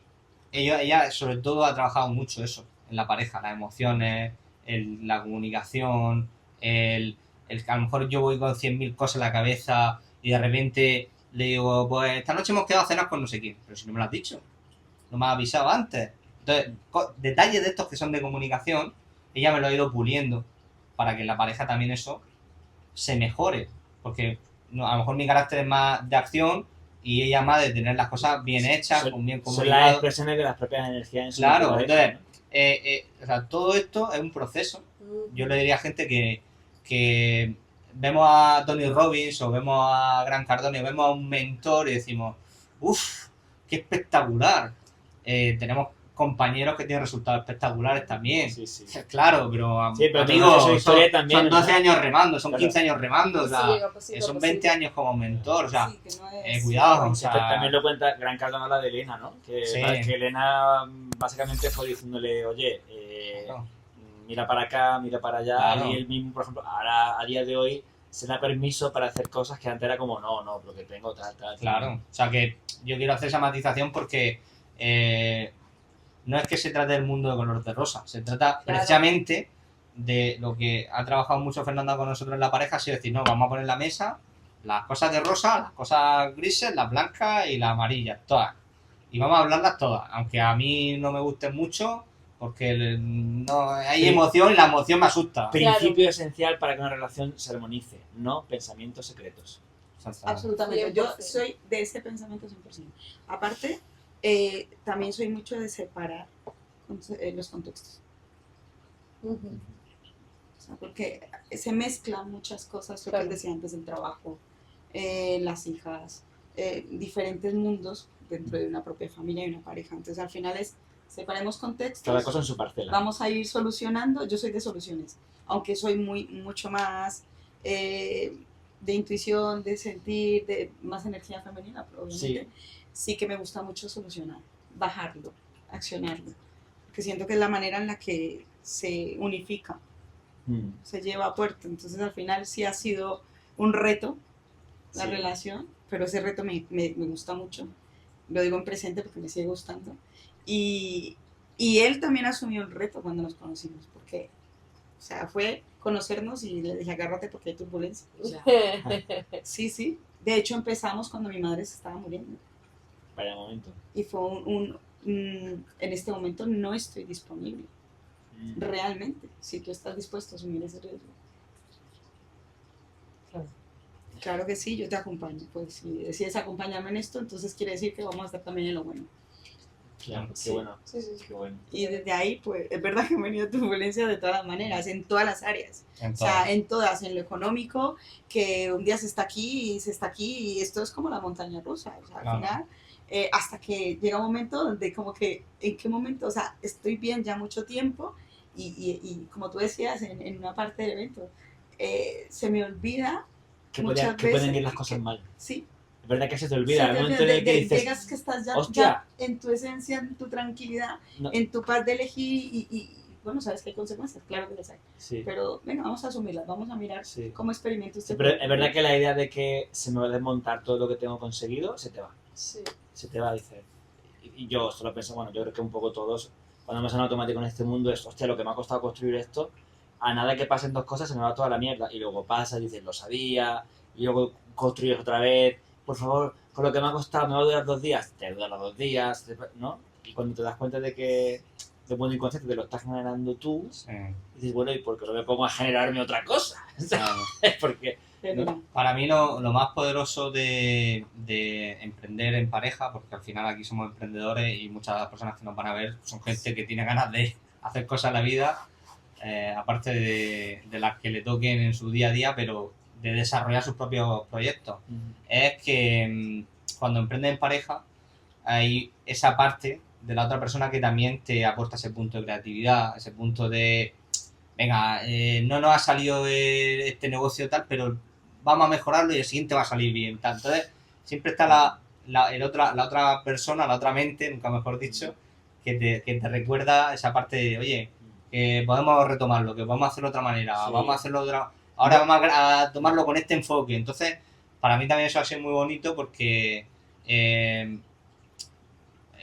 ella sobre todo ha trabajado mucho eso en la pareja, las emociones, la comunicación, el que a lo mejor yo voy con 100.000 cosas en la cabeza y de repente le digo, pues esta noche hemos quedado a cenar con no sé quién, pero si no me lo has dicho, no me has avisado antes. Entonces, detalles de estos que son de comunicación, ella me lo ha ido puliendo para que en la pareja también eso se mejore, porque a lo mejor mi carácter es más de acción y ella más de tener las cosas bien hechas, con bien Son las comunicado. expresiones de las propias energías en su Claro, naturaleza, entonces, ¿no? o sea, todo esto es un proceso. Yo le diría a gente que vemos a Tony Robbins o vemos a Grant Cardone o vemos a un mentor y decimos, uff, qué espectacular. Tenemos compañeros que tienen resultados espectaculares también. Sí, sí. Claro, pero Sí, pero amigos, tenemos su historia también, son 12 ¿no? años remando, son Claro. 15 años remando, o sea, Sí, llega pasito a son pasito. 20 años como mentor, o sea, Sí, que no es- cuidado, o Sí, sea, también lo cuenta Gran Cardone, habla de Elena, ¿no? Que, Sí. que Elena básicamente fue diciéndole, oye, no, mira para acá, mira para allá, Claro. y él mismo, por ejemplo, ahora a día de hoy se da permiso para hacer cosas que antes era como, no, porque tengo tal. Claro, o sea que yo quiero hacer esa matización porque no es que se trate del mundo de color de rosa, se trata precisamente de lo que ha trabajado mucho Fernanda con nosotros en la pareja, es decir, no, vamos a poner en la mesa las cosas de rosa, las cosas grises, las blancas y las amarillas, todas. Y vamos a hablarlas todas, aunque a mí no me gusten mucho, porque no hay emoción y la emoción me asusta. Principio esencial para que una relación se armonice, no pensamientos secretos. Absolutamente. Yo 100%. soy de ese pensamiento 100%. Aparte, también soy mucho de separar los contextos. O sea, porque se mezclan muchas cosas, lo que les decía antes, del trabajo, las hijas, diferentes mundos dentro de una propia familia y una pareja. Entonces, al final separemos contextos. Cada cosa en su parcela. Vamos a ir solucionando. Yo soy de soluciones, aunque soy mucho más de intuición, de sentir, de más energía femenina, obviamente. Sí que me gusta mucho solucionar, bajarlo, accionarlo, porque siento que es la manera en la que se unifica, se lleva a puerto. Entonces al final sí ha sido un reto la relación, pero ese reto me gusta mucho. Lo digo en presente porque me sigue gustando. Y él también asumió el reto cuando nos conocimos, porque, o sea, fue conocernos y le dije, agárrate porque hay turbulencia. O sea, sí. De hecho, empezamos cuando mi madre se estaba muriendo. Vaya momento. Y fue en este momento no estoy disponible. Realmente, si tú estás dispuesto a asumir ese riesgo. Claro que sí, yo te acompaño. Pues si decides acompañarme en esto, entonces quiere decir que vamos a estar también en lo bueno. Claro, Sí. qué bueno. Sí. Qué bueno. Y desde ahí, pues, es verdad que han venido turbulencias de todas las maneras, en todas las áreas. En O sea, en todas, en lo económico, que un día se está aquí y esto es como la montaña rusa. O sea, al final, hasta que llega un momento donde como que, ¿en qué momento? O sea, estoy bien ya mucho tiempo y como tú decías en una parte del evento, se me olvida Que muchas pueden veces ir las cosas mal. Sí. Es verdad que se te olvida. Se Al te momento olvida en el que dices, llegas que estás ya hostia. en tu esencia, en tu tranquilidad, No. en tu paz de elegir y bueno, sabes que hay consecuencias, claro que las hay. Sí. Pero venga, vamos a asumirlas, vamos a mirar Sí. cómo experimento este Pero cuerpo. es verdad que la idea de que se me va a desmontar todo lo que tengo conseguido, se te va. Sí. Se te va, dices. Y yo solo pienso, bueno, yo creo que un poco todos, cuando me en automático en este mundo, es, hostia, lo que me ha costado construir esto, a nada que pasen dos cosas se me va toda la mierda. Y luego pasa, dices, lo sabía, y luego construyes otra vez, por favor, con lo que me ha costado, me va a durar 2 días, te dura los 2 días, ¿no? Y cuando te das cuenta de que de modo inconsciente te lo estás generando tú, dices, bueno, ¿y por qué no me pongo a generarme otra cosa? Porque Pero, para mí lo más poderoso de emprender en pareja, porque al final aquí somos emprendedores y muchas personas que nos van a ver son gente que tiene ganas de hacer cosas en la vida, aparte de las que le toquen en su día a día, pero de desarrollar sus propios proyectos. Es que cuando emprendes en pareja hay esa parte de la otra persona que también te aporta ese punto de creatividad, ese punto de venga, no nos ha salido este negocio tal, pero vamos a mejorarlo y el siguiente va a salir bien. Tal. Entonces, siempre está la otra persona, la otra mente, nunca mejor dicho, que te recuerda esa parte de, oye, que podemos retomarlo, que vamos a hacerlo de otra manera, Sí. vamos a hacerlo de otra... Ahora vamos a tomarlo con este enfoque. Entonces, para mí también eso ha sido muy bonito porque en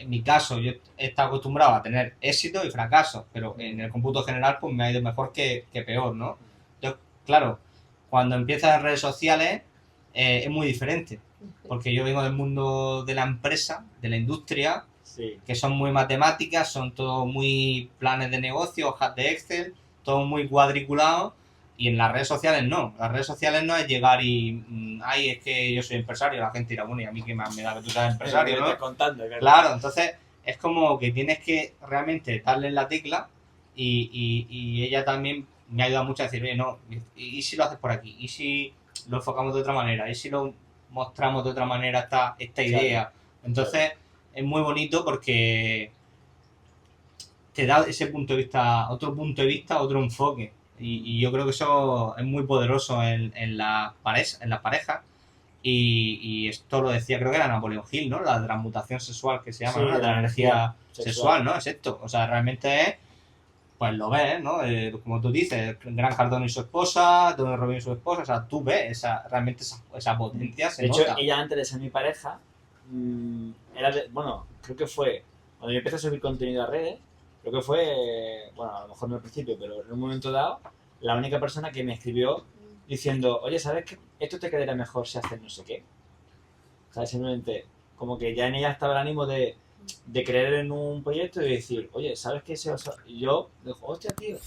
mi caso yo he estado acostumbrado a tener éxito y fracasos, pero en el cómputo general pues me ha ido mejor que peor, ¿no? Entonces, claro, cuando empiezas en redes sociales es muy diferente, porque yo vengo del mundo de la empresa, de la industria, sí. que son muy matemáticas, son todos muy planes de negocio, hojas de Excel, todo muy cuadriculado. Y en las redes sociales no. Las redes sociales no es llegar y ay, es que yo soy empresario, la gente dirá, bueno, y a mí que más me da que tú seas empresario, ¿no? Contando, es verdad. Claro, entonces es como que tienes que realmente darle en la tecla y ella también me ha ayudado mucho a decir, oye, no, ¿y si lo haces por aquí? ¿Y si lo enfocamos de otra manera? ¿Y si lo mostramos de otra manera esta idea? Entonces es muy bonito porque te da ese punto de vista, otro enfoque. Y yo creo que eso es muy poderoso en las parejas. Y esto lo decía, creo que era Napoleon Hill, ¿no? La transmutación sexual que se llama, Sí, ¿no? De la energía sexual. sexual, ¿no? Es esto. O sea, realmente es pues lo ves, ¿no? Como tú dices, Grant Cardone y su esposa, Tony Robbins y su esposa, o sea, tú ves realmente esa potencia, se De hecho, nota. ella antes de ser mi pareja, bueno, creo que fue cuando yo empecé a subir contenido a redes, creo que fue, bueno, a lo mejor no al principio, pero en un momento dado, la única persona que me escribió diciendo, oye, ¿sabes qué? Esto te quedaría mejor si haces no sé qué. ¿Sabes? Simplemente, como que ya en ella estaba el ánimo de creer en un proyecto y decir, oye, ¿sabes qué? Y yo digo, hostia, tío,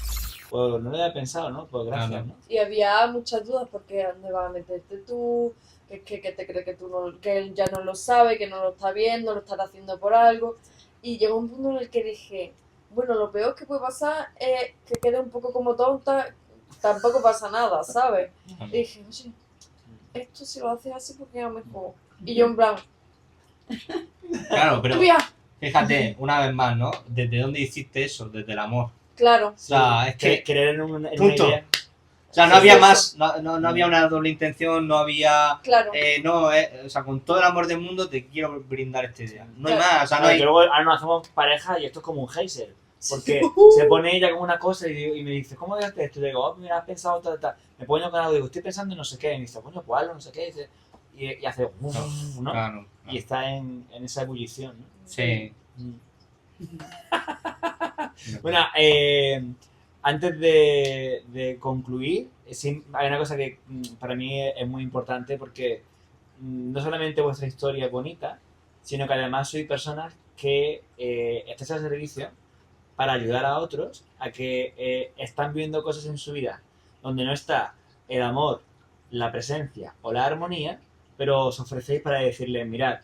pues no lo había pensado, ¿no? Pues gracias, ¿no? Y había muchas dudas porque ¿dónde vas a meterte tú? Que te cree que tú no, que él ya no lo sabe, que no lo está viendo, lo estás haciendo por algo. Y llegó un punto en el que dije, bueno, lo peor que puede pasar es que quede un poco como tonta, tampoco pasa nada, ¿sabes? Y dije, oye, esto si lo haces así porque a mejor. Y yo en plan, Claro, pero ¡tía! fíjate, una vez más, ¿no? ¿Desde dónde hiciste eso? Desde el amor. Claro, O sea, es que... Creer en una Punto. idea. O sea, no Sí, había sí, más, no había una doble intención, no había... claro. o sea, con todo el amor del mundo te quiero brindar esta idea. No hay Claro. más, o sea, no Claro, hay... que luego ahora nos hacemos pareja y esto es como un geyser. Porque se pone ella como una cosa y me dice, ¿cómo dejaste esto? Y digo, oh, mira, has pensado tal. Me pone con algo, digo, estoy pensando en no sé qué. Y me dice, coño, pues hazlo, no sé qué. Y hace, ¿no? Claro, Y está en esa ebullición, ¿no? sí. Bueno, antes de concluir, sí, hay una cosa que para mí es muy importante porque no solamente vuestra historia es bonita, sino que además sois personas que estáis al servicio para ayudar a otros a que están viendo cosas en su vida donde no está el amor, la presencia o la armonía, pero os ofrecéis para decirles, mirad,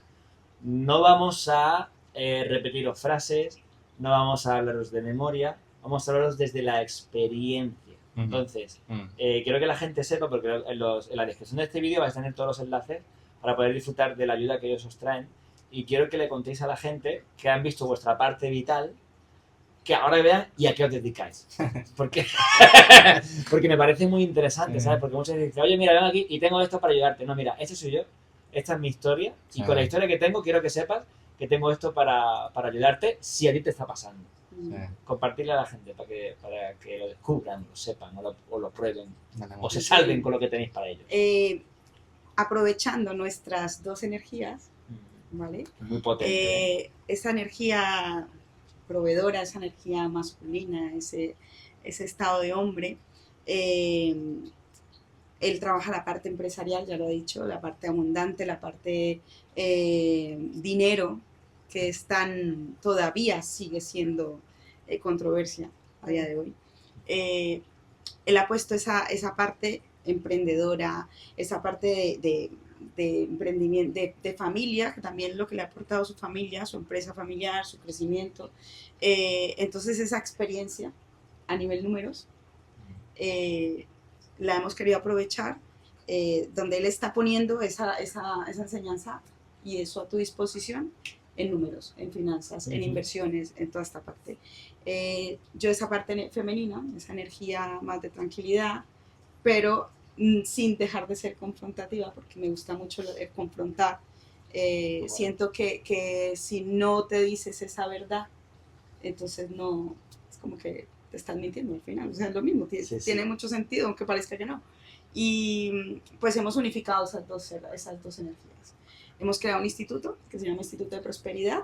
no vamos a repetiros frases, no vamos a hablaros de memoria, vamos a hablaros desde la experiencia. Entonces, quiero que la gente sepa, porque en la descripción de este vídeo vais a tener todos los enlaces para poder disfrutar de la ayuda que ellos os traen, y quiero que le contéis a la gente que han visto vuestra parte vital, que ahora vean y a qué os dedicáis. Porque me parece muy interesante, ¿sabes? Porque muchas veces dicen, oye, mira, ven aquí y tengo esto para ayudarte. No, mira, este soy yo, esta es mi historia, y con la historia que tengo quiero que sepas que tengo esto para ayudarte si a ti te está pasando. Compartirle a la gente para que lo descubran, lo sepan o lo prueben o se salven con lo que tenéis para ellos. Aprovechando nuestras dos energías, ¿vale? Muy potente. Esa energía proveedora, esa energía masculina, ese estado de hombre, él trabaja la parte empresarial, ya lo he dicho, la parte abundante, la parte dinero, que todavía sigue siendo controversia a día de hoy. Él ha puesto esa parte emprendedora, esa parte de emprendimiento, de familia, que también lo que le ha aportado su familia, su empresa familiar, su crecimiento. Entonces esa experiencia a nivel números la hemos querido aprovechar, donde él está poniendo esa enseñanza y eso a tu disposición en números, en finanzas, en inversiones, en toda esta parte. Yo esa parte femenina, esa energía más de tranquilidad, pero sin dejar de ser confrontativa, porque me gusta mucho confrontar. Siento que si no te dices esa verdad, entonces no, es como que te están mintiendo al final, o sea, es lo mismo, tiene mucho sentido, aunque parezca que no. Y pues hemos unificado esas dos energías. Hemos creado un instituto que se llama Instituto de Prosperidad,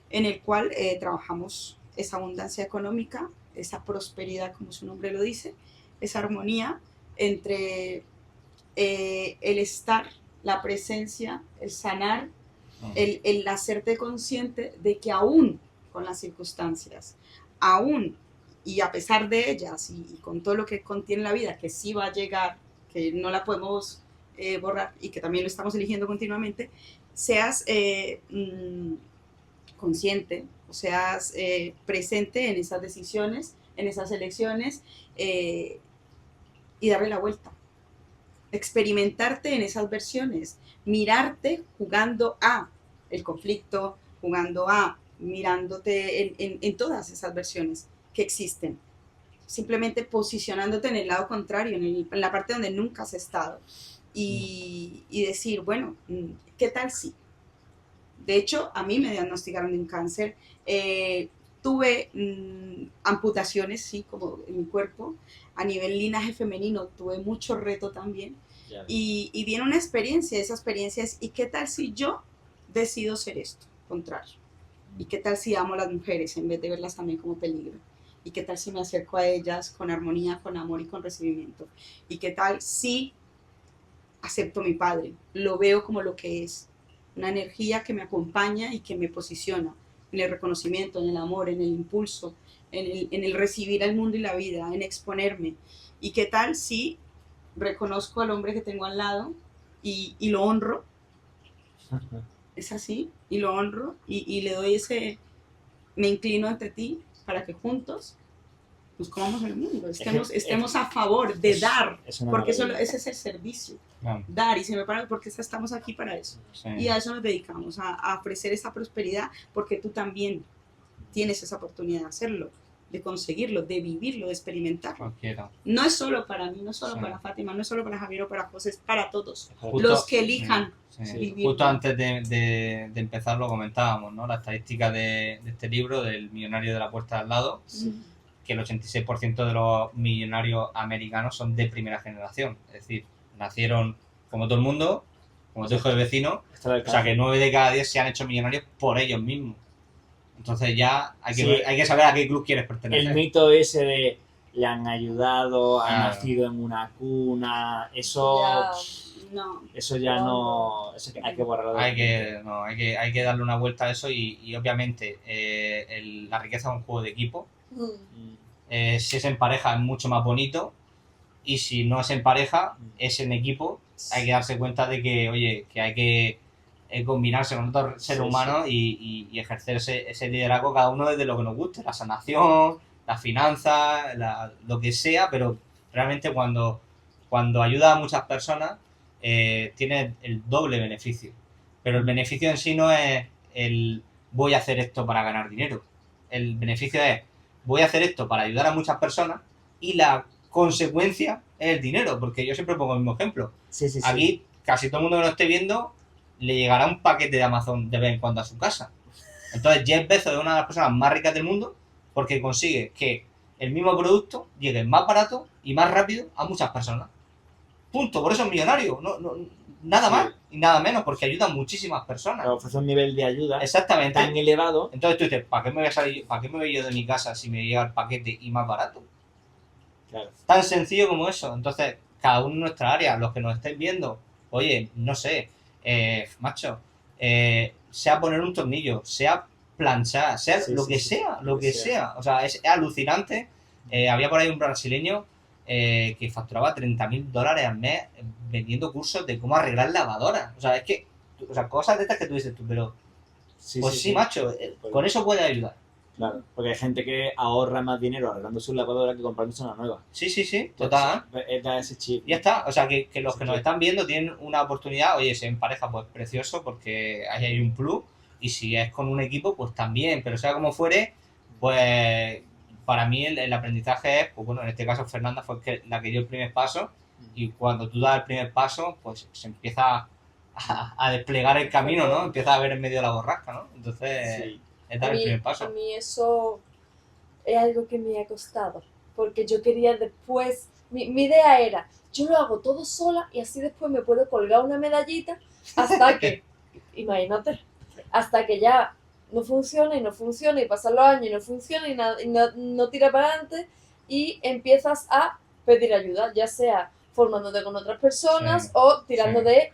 en el cual trabajamos esa abundancia económica, esa prosperidad, como su nombre lo dice, esa armonía entre el estar, la presencia, el sanar, el hacerte consciente de que aún con las circunstancias, aún y a pesar de ellas y con todo lo que contiene la vida, que sí va a llegar, que no la podemos borrar y que también lo estamos eligiendo continuamente, seas consciente, o seas presente en esas decisiones, en esas elecciones y darle la vuelta. Experimentarte en esas versiones, mirarte jugando a el conflicto, jugando a mirándote en todas esas versiones que existen. Simplemente posicionándote en el lado contrario, en la parte donde nunca has estado. Y decir, bueno, ¿qué tal si? De hecho, a mí me diagnosticaron de un cáncer. tuve amputaciones, sí, como en mi cuerpo. A nivel linaje femenino tuve mucho reto también. Ya ves. Y viene una experiencia, esa experiencia es, ¿y qué tal si yo decido ser esto, contrario? ¿Y qué tal si amo a las mujeres en vez de verlas también como peligro? ¿Y qué tal si me acerco a ellas con armonía, con amor y con recibimiento? ¿Y qué tal si acepto a mi padre? Lo veo como lo que es, una energía que me acompaña y que me posiciona en el reconocimiento, en el amor, en el impulso, en el recibir al mundo y la vida, en exponerme. ¿Y qué tal si reconozco al hombre que tengo al lado y lo honro? Es así, y lo honro y le doy ese, me inclino ante ti para que juntos nos comamos el mundo, estemos a favor de dar, porque ese es el servicio, dar, y se me para porque estamos aquí para eso, Sí. y a eso nos dedicamos, a ofrecer esa prosperidad, porque tú también tienes esa oportunidad de hacerlo, de conseguirlo, de vivirlo, de experimentarlo. Cualquiera. No es solo para mí, no es solo Sí. para Fátima, no es solo para Javier o para José, es para todos, Justo- los que elijan. Sí. Vivir. Justo antes de empezar lo comentábamos, ¿no? La estadística de este libro, del millonario de la puerta de al lado, que el 86% de los millonarios americanos son de primera generación. Es decir, nacieron como todo el mundo, como tu hijo de vecino, o sea que 9 de cada 10 se han hecho millonarios por ellos mismos. Entonces ya hay que saber a qué club quieres pertenecer. El mito ese de le han ayudado, ha Claro. nacido en una cuna, eso ya, No, eso hay que borrarlo. Hay que darle una vuelta a eso y obviamente la riqueza es un juego de equipo. Si es en pareja es mucho más bonito y si no es en pareja, es en equipo. Hay que darse cuenta de que, oye, que hay que combinarse con otros seres humanos y ejercer ese liderazgo cada uno desde lo que nos guste, la sanación, las finanzas, lo que sea, pero realmente cuando ayuda a muchas personas tiene el doble beneficio. Pero el beneficio en sí no es el voy a hacer esto para ganar dinero. El beneficio es voy a hacer esto para ayudar a muchas personas y la consecuencia es el dinero, porque yo siempre pongo el mismo ejemplo. Sí. Aquí casi todo el mundo que lo esté viendo le llegará un paquete de Amazon de vez en cuando a su casa. Entonces Jeff Bezos es una de las personas más ricas del mundo porque consigue que el mismo producto llegue más barato y más rápido a muchas personas. Punto, por eso es millonario. Nada más y nada menos, porque ayuda a muchísimas personas. Pero ofrece un nivel de ayuda Exactamente. tan elevado. Entonces tú dices, ¿para qué me voy yo de mi casa si me llega el paquete y más barato? Claro. Tan sencillo como eso. Entonces, cada uno en nuestra área, los que nos estén viendo, oye, no sé, macho, sea poner un tornillo, sea planchar, sea lo que sea. O sea, es alucinante. Había por ahí un brasileño que facturaba $30,000 al mes vendiendo cursos de cómo arreglar lavadoras. O sea, es que, cosas de estas que tú dices tú, pero sí, macho, con eso puedes ayudar. Claro, porque hay gente que ahorra más dinero arreglando su lavadora que comprándose una nueva. Sí, total. Da ese chip. Ya está, o sea que los que nos están viendo tienen una oportunidad, oye, si en pareja pues precioso porque ahí hay un plus y si es con un equipo pues también, pero sea como fuere, pues para mí el aprendizaje es, pues bueno, en este caso Fernanda fue la que dio el primer paso y cuando tú das el primer paso pues se empieza a desplegar el camino, ¿no? Empieza a ver en medio de la borrasca, ¿no? Entonces es dar el primer paso. A mí eso es algo que me ha costado, porque yo quería después, mi idea era, yo lo hago todo sola y así después me puedo colgar una medallita hasta que, imagínate, hasta que ya no funciona y pasan los años y no funciona y no tira para adelante y empiezas a pedir ayuda, ya sea formándote con otras personas o tirando de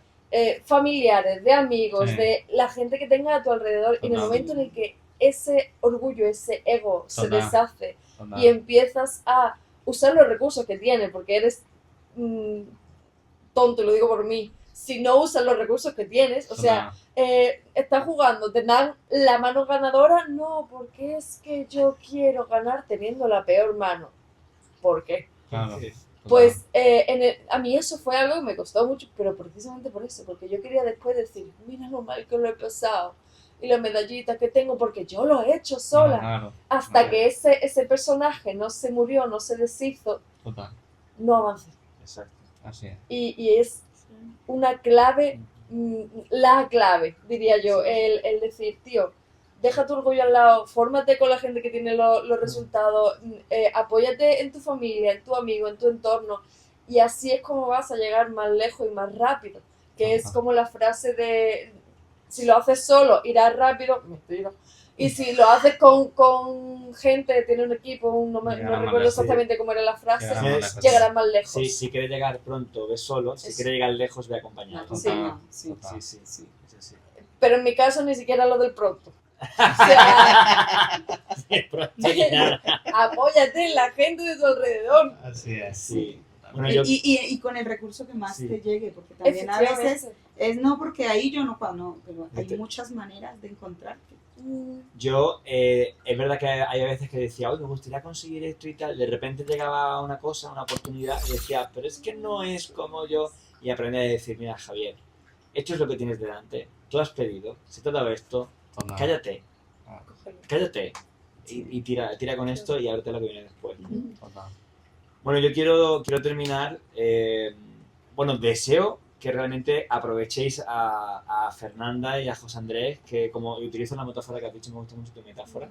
familiares, de amigos, de la gente que tenga a tu alrededor. Y en el momento en el que ese orgullo, ese ego se deshace y empiezas a usar los recursos que tienes, porque eres tonto, lo digo por mí, si no usas los recursos que tienes, o sea, estás jugando, te dan la mano ganadora, no, porque es que yo quiero ganar teniendo la peor mano. ¿Por qué? Claro. Pues a mí eso fue algo que me costó mucho, pero precisamente por eso, porque yo quería después decir, mira lo mal que lo he pasado y las medallitas que tengo, porque yo lo he hecho sola, hasta que ese personaje no se murió, no se deshizo, no avancé. Exacto. Así es. Y es una clave, la clave, diría yo, el decir, tío, deja tu orgullo al lado, fórmate con la gente que tiene los resultados, apóyate en tu familia, en tu amigo, en tu entorno, y así es como vas a llegar más lejos y más rápido, que es como la frase de, si lo haces solo, irás rápido, mentira. Y si lo haces con gente, tiene un equipo, no recuerdo exactamente cómo era la frase, llegarás más lejos. Sí, si quieres llegar pronto, ve solo. Si quieres llegar lejos, ve acompañado. Sí. Sí. Pero en mi caso ni siquiera lo del pronto. O sea, apóyate en la gente de tu alrededor. Así es. Sí. Bueno, y con el recurso que más te llegue, porque también a veces es no porque ahí yo no puedo, no, pero hay muchas maneras de encontrarte. Yo, es verdad que hay veces que decía, me gustaría conseguir esto y tal, de repente llegaba una cosa, una oportunidad, y decía, pero es que no es como yo, y aprendí a decir, mira Javier, esto es lo que tienes delante, tú has pedido, se te ha dado esto, cállate, y tira con esto y ábrete lo que viene después. Bueno, yo quiero terminar, deseo que realmente aprovechéis a Fernanda y a José Andrés, que como utilizo la metáfora que has dicho, me gusta mucho tu metáfora,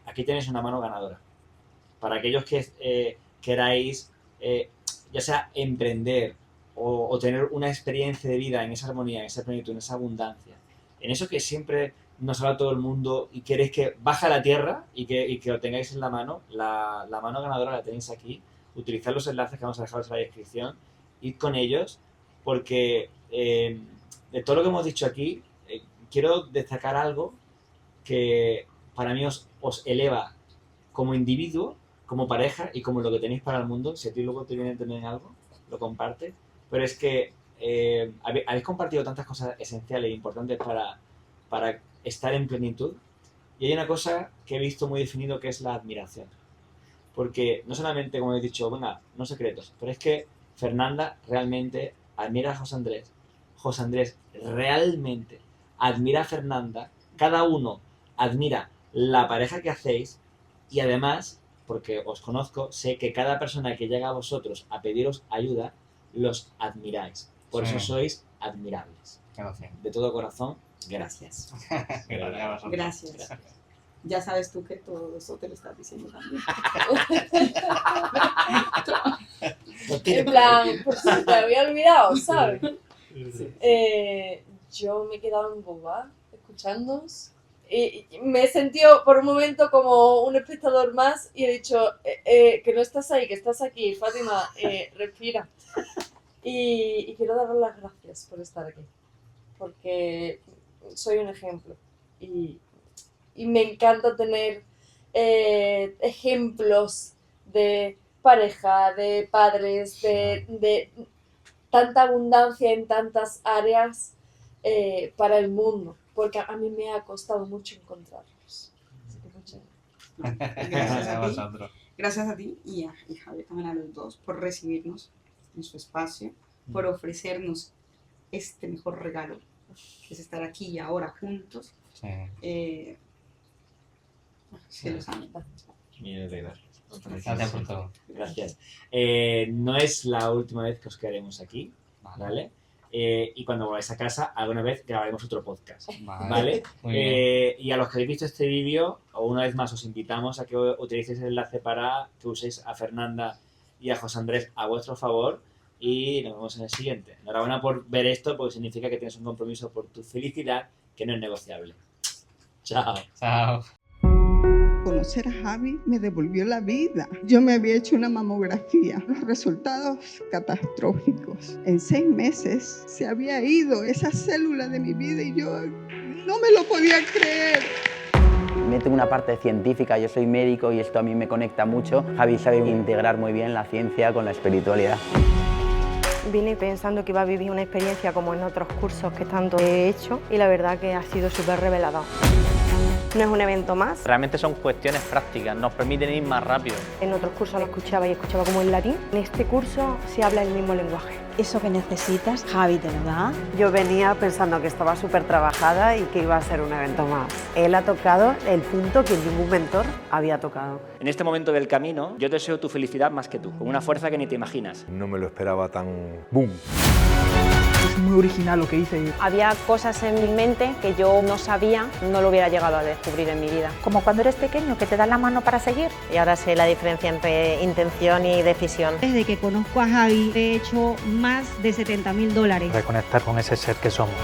aquí tenéis una mano ganadora. Para aquellos que queráis, ya sea emprender o tener una experiencia de vida en esa armonía, en esa plenitud, en esa abundancia, en eso que siempre nos habla todo el mundo y queréis que baje a la tierra y que lo tengáis en la mano mano ganadora la tenéis aquí. Utilizad los enlaces que vamos a dejaros en la descripción, id con ellos, porque de todo lo que hemos dicho aquí, quiero destacar algo que para mí os eleva como individuo, como pareja y como lo que tenéis para el mundo. Si a ti luego te viene también algo, lo compartes, pero es que habéis compartido tantas cosas esenciales e importantes para estar en plenitud, y hay una cosa que he visto muy definido, que es la admiración, porque no solamente, como he dicho, no secretos, pero es que Fernanda realmente admira a José Andrés, José Andrés realmente admira a Fernanda, cada uno admira la pareja que hacéis, y además, porque os conozco, sé que cada persona que llega a vosotros a pediros ayuda, los admiráis, por eso sois admirables. Gracias. De todo corazón, Gracias. Gracias. Gracias. Ya sabes tú que todo eso te lo estás diciendo también. En plan, por si te había olvidado, ¿sabes? Yo me he quedado en boba escuchándoos y me he sentido por un momento como un espectador más y he dicho que no estás ahí, que estás aquí, Fátima, respira. Y quiero daros las gracias por estar aquí, porque soy un ejemplo y me encanta tener ejemplos de pareja, de padres, de tanta abundancia en tantas áreas para el mundo, porque a mí me ha costado mucho encontrarlos. Así que muchas gracias. Gracias a ti y a Javier también, a los dos, por recibirnos en su espacio, por ofrecernos este mejor regalo, que es estar aquí y ahora juntos. Se los amo. Millones de gracias. Gracias por todo. Gracias. No es la última vez que os quedaremos aquí, ¿vale? Y cuando volváis a casa, alguna vez grabaremos otro podcast, ¿vale? Muy bien. Y a los que habéis visto este vídeo, una vez más os invitamos a que utilicéis el enlace para que uséis a Fernanda y a José Andrés a vuestro favor, y nos vemos en el siguiente. Enhorabuena por ver esto, porque significa que tienes un compromiso por tu felicidad que no es negociable. Chao. Chao. Conocer a Javi me devolvió la vida. Yo me había hecho una mamografía, los resultados catastróficos. En 6 meses se había ido esa célula de mi vida y yo no me lo podía creer. Mete una parte científica, yo soy médico y esto a mí me conecta mucho. Javi sabe integrar muy bien la ciencia con la espiritualidad. Vine pensando que iba a vivir una experiencia como en otros cursos que tanto he hecho y la verdad que ha sido súper revelador. No es un evento más. Realmente son cuestiones prácticas, nos permiten ir más rápido. En otros cursos lo escuchaba y escuchaba como en latín. En este curso se habla el mismo lenguaje. Eso que necesitas, Javi te lo da. Yo venía pensando que estaba súper trabajada y que iba a ser un evento más. Él ha tocado el punto que ningún mentor había tocado. En este momento del camino, yo deseo tu felicidad más que tú, con una fuerza que ni te imaginas. No me lo esperaba tan boom. Es muy original lo que hice. Había cosas en mi mente que yo no sabía, no lo hubiera llegado a descubrir en mi vida. Como cuando eres pequeño, que te dan la mano para seguir. Y ahora sé la diferencia entre intención y decisión. Desde que conozco a Javi, he hecho más de $70.000. Reconectar con ese ser que somos.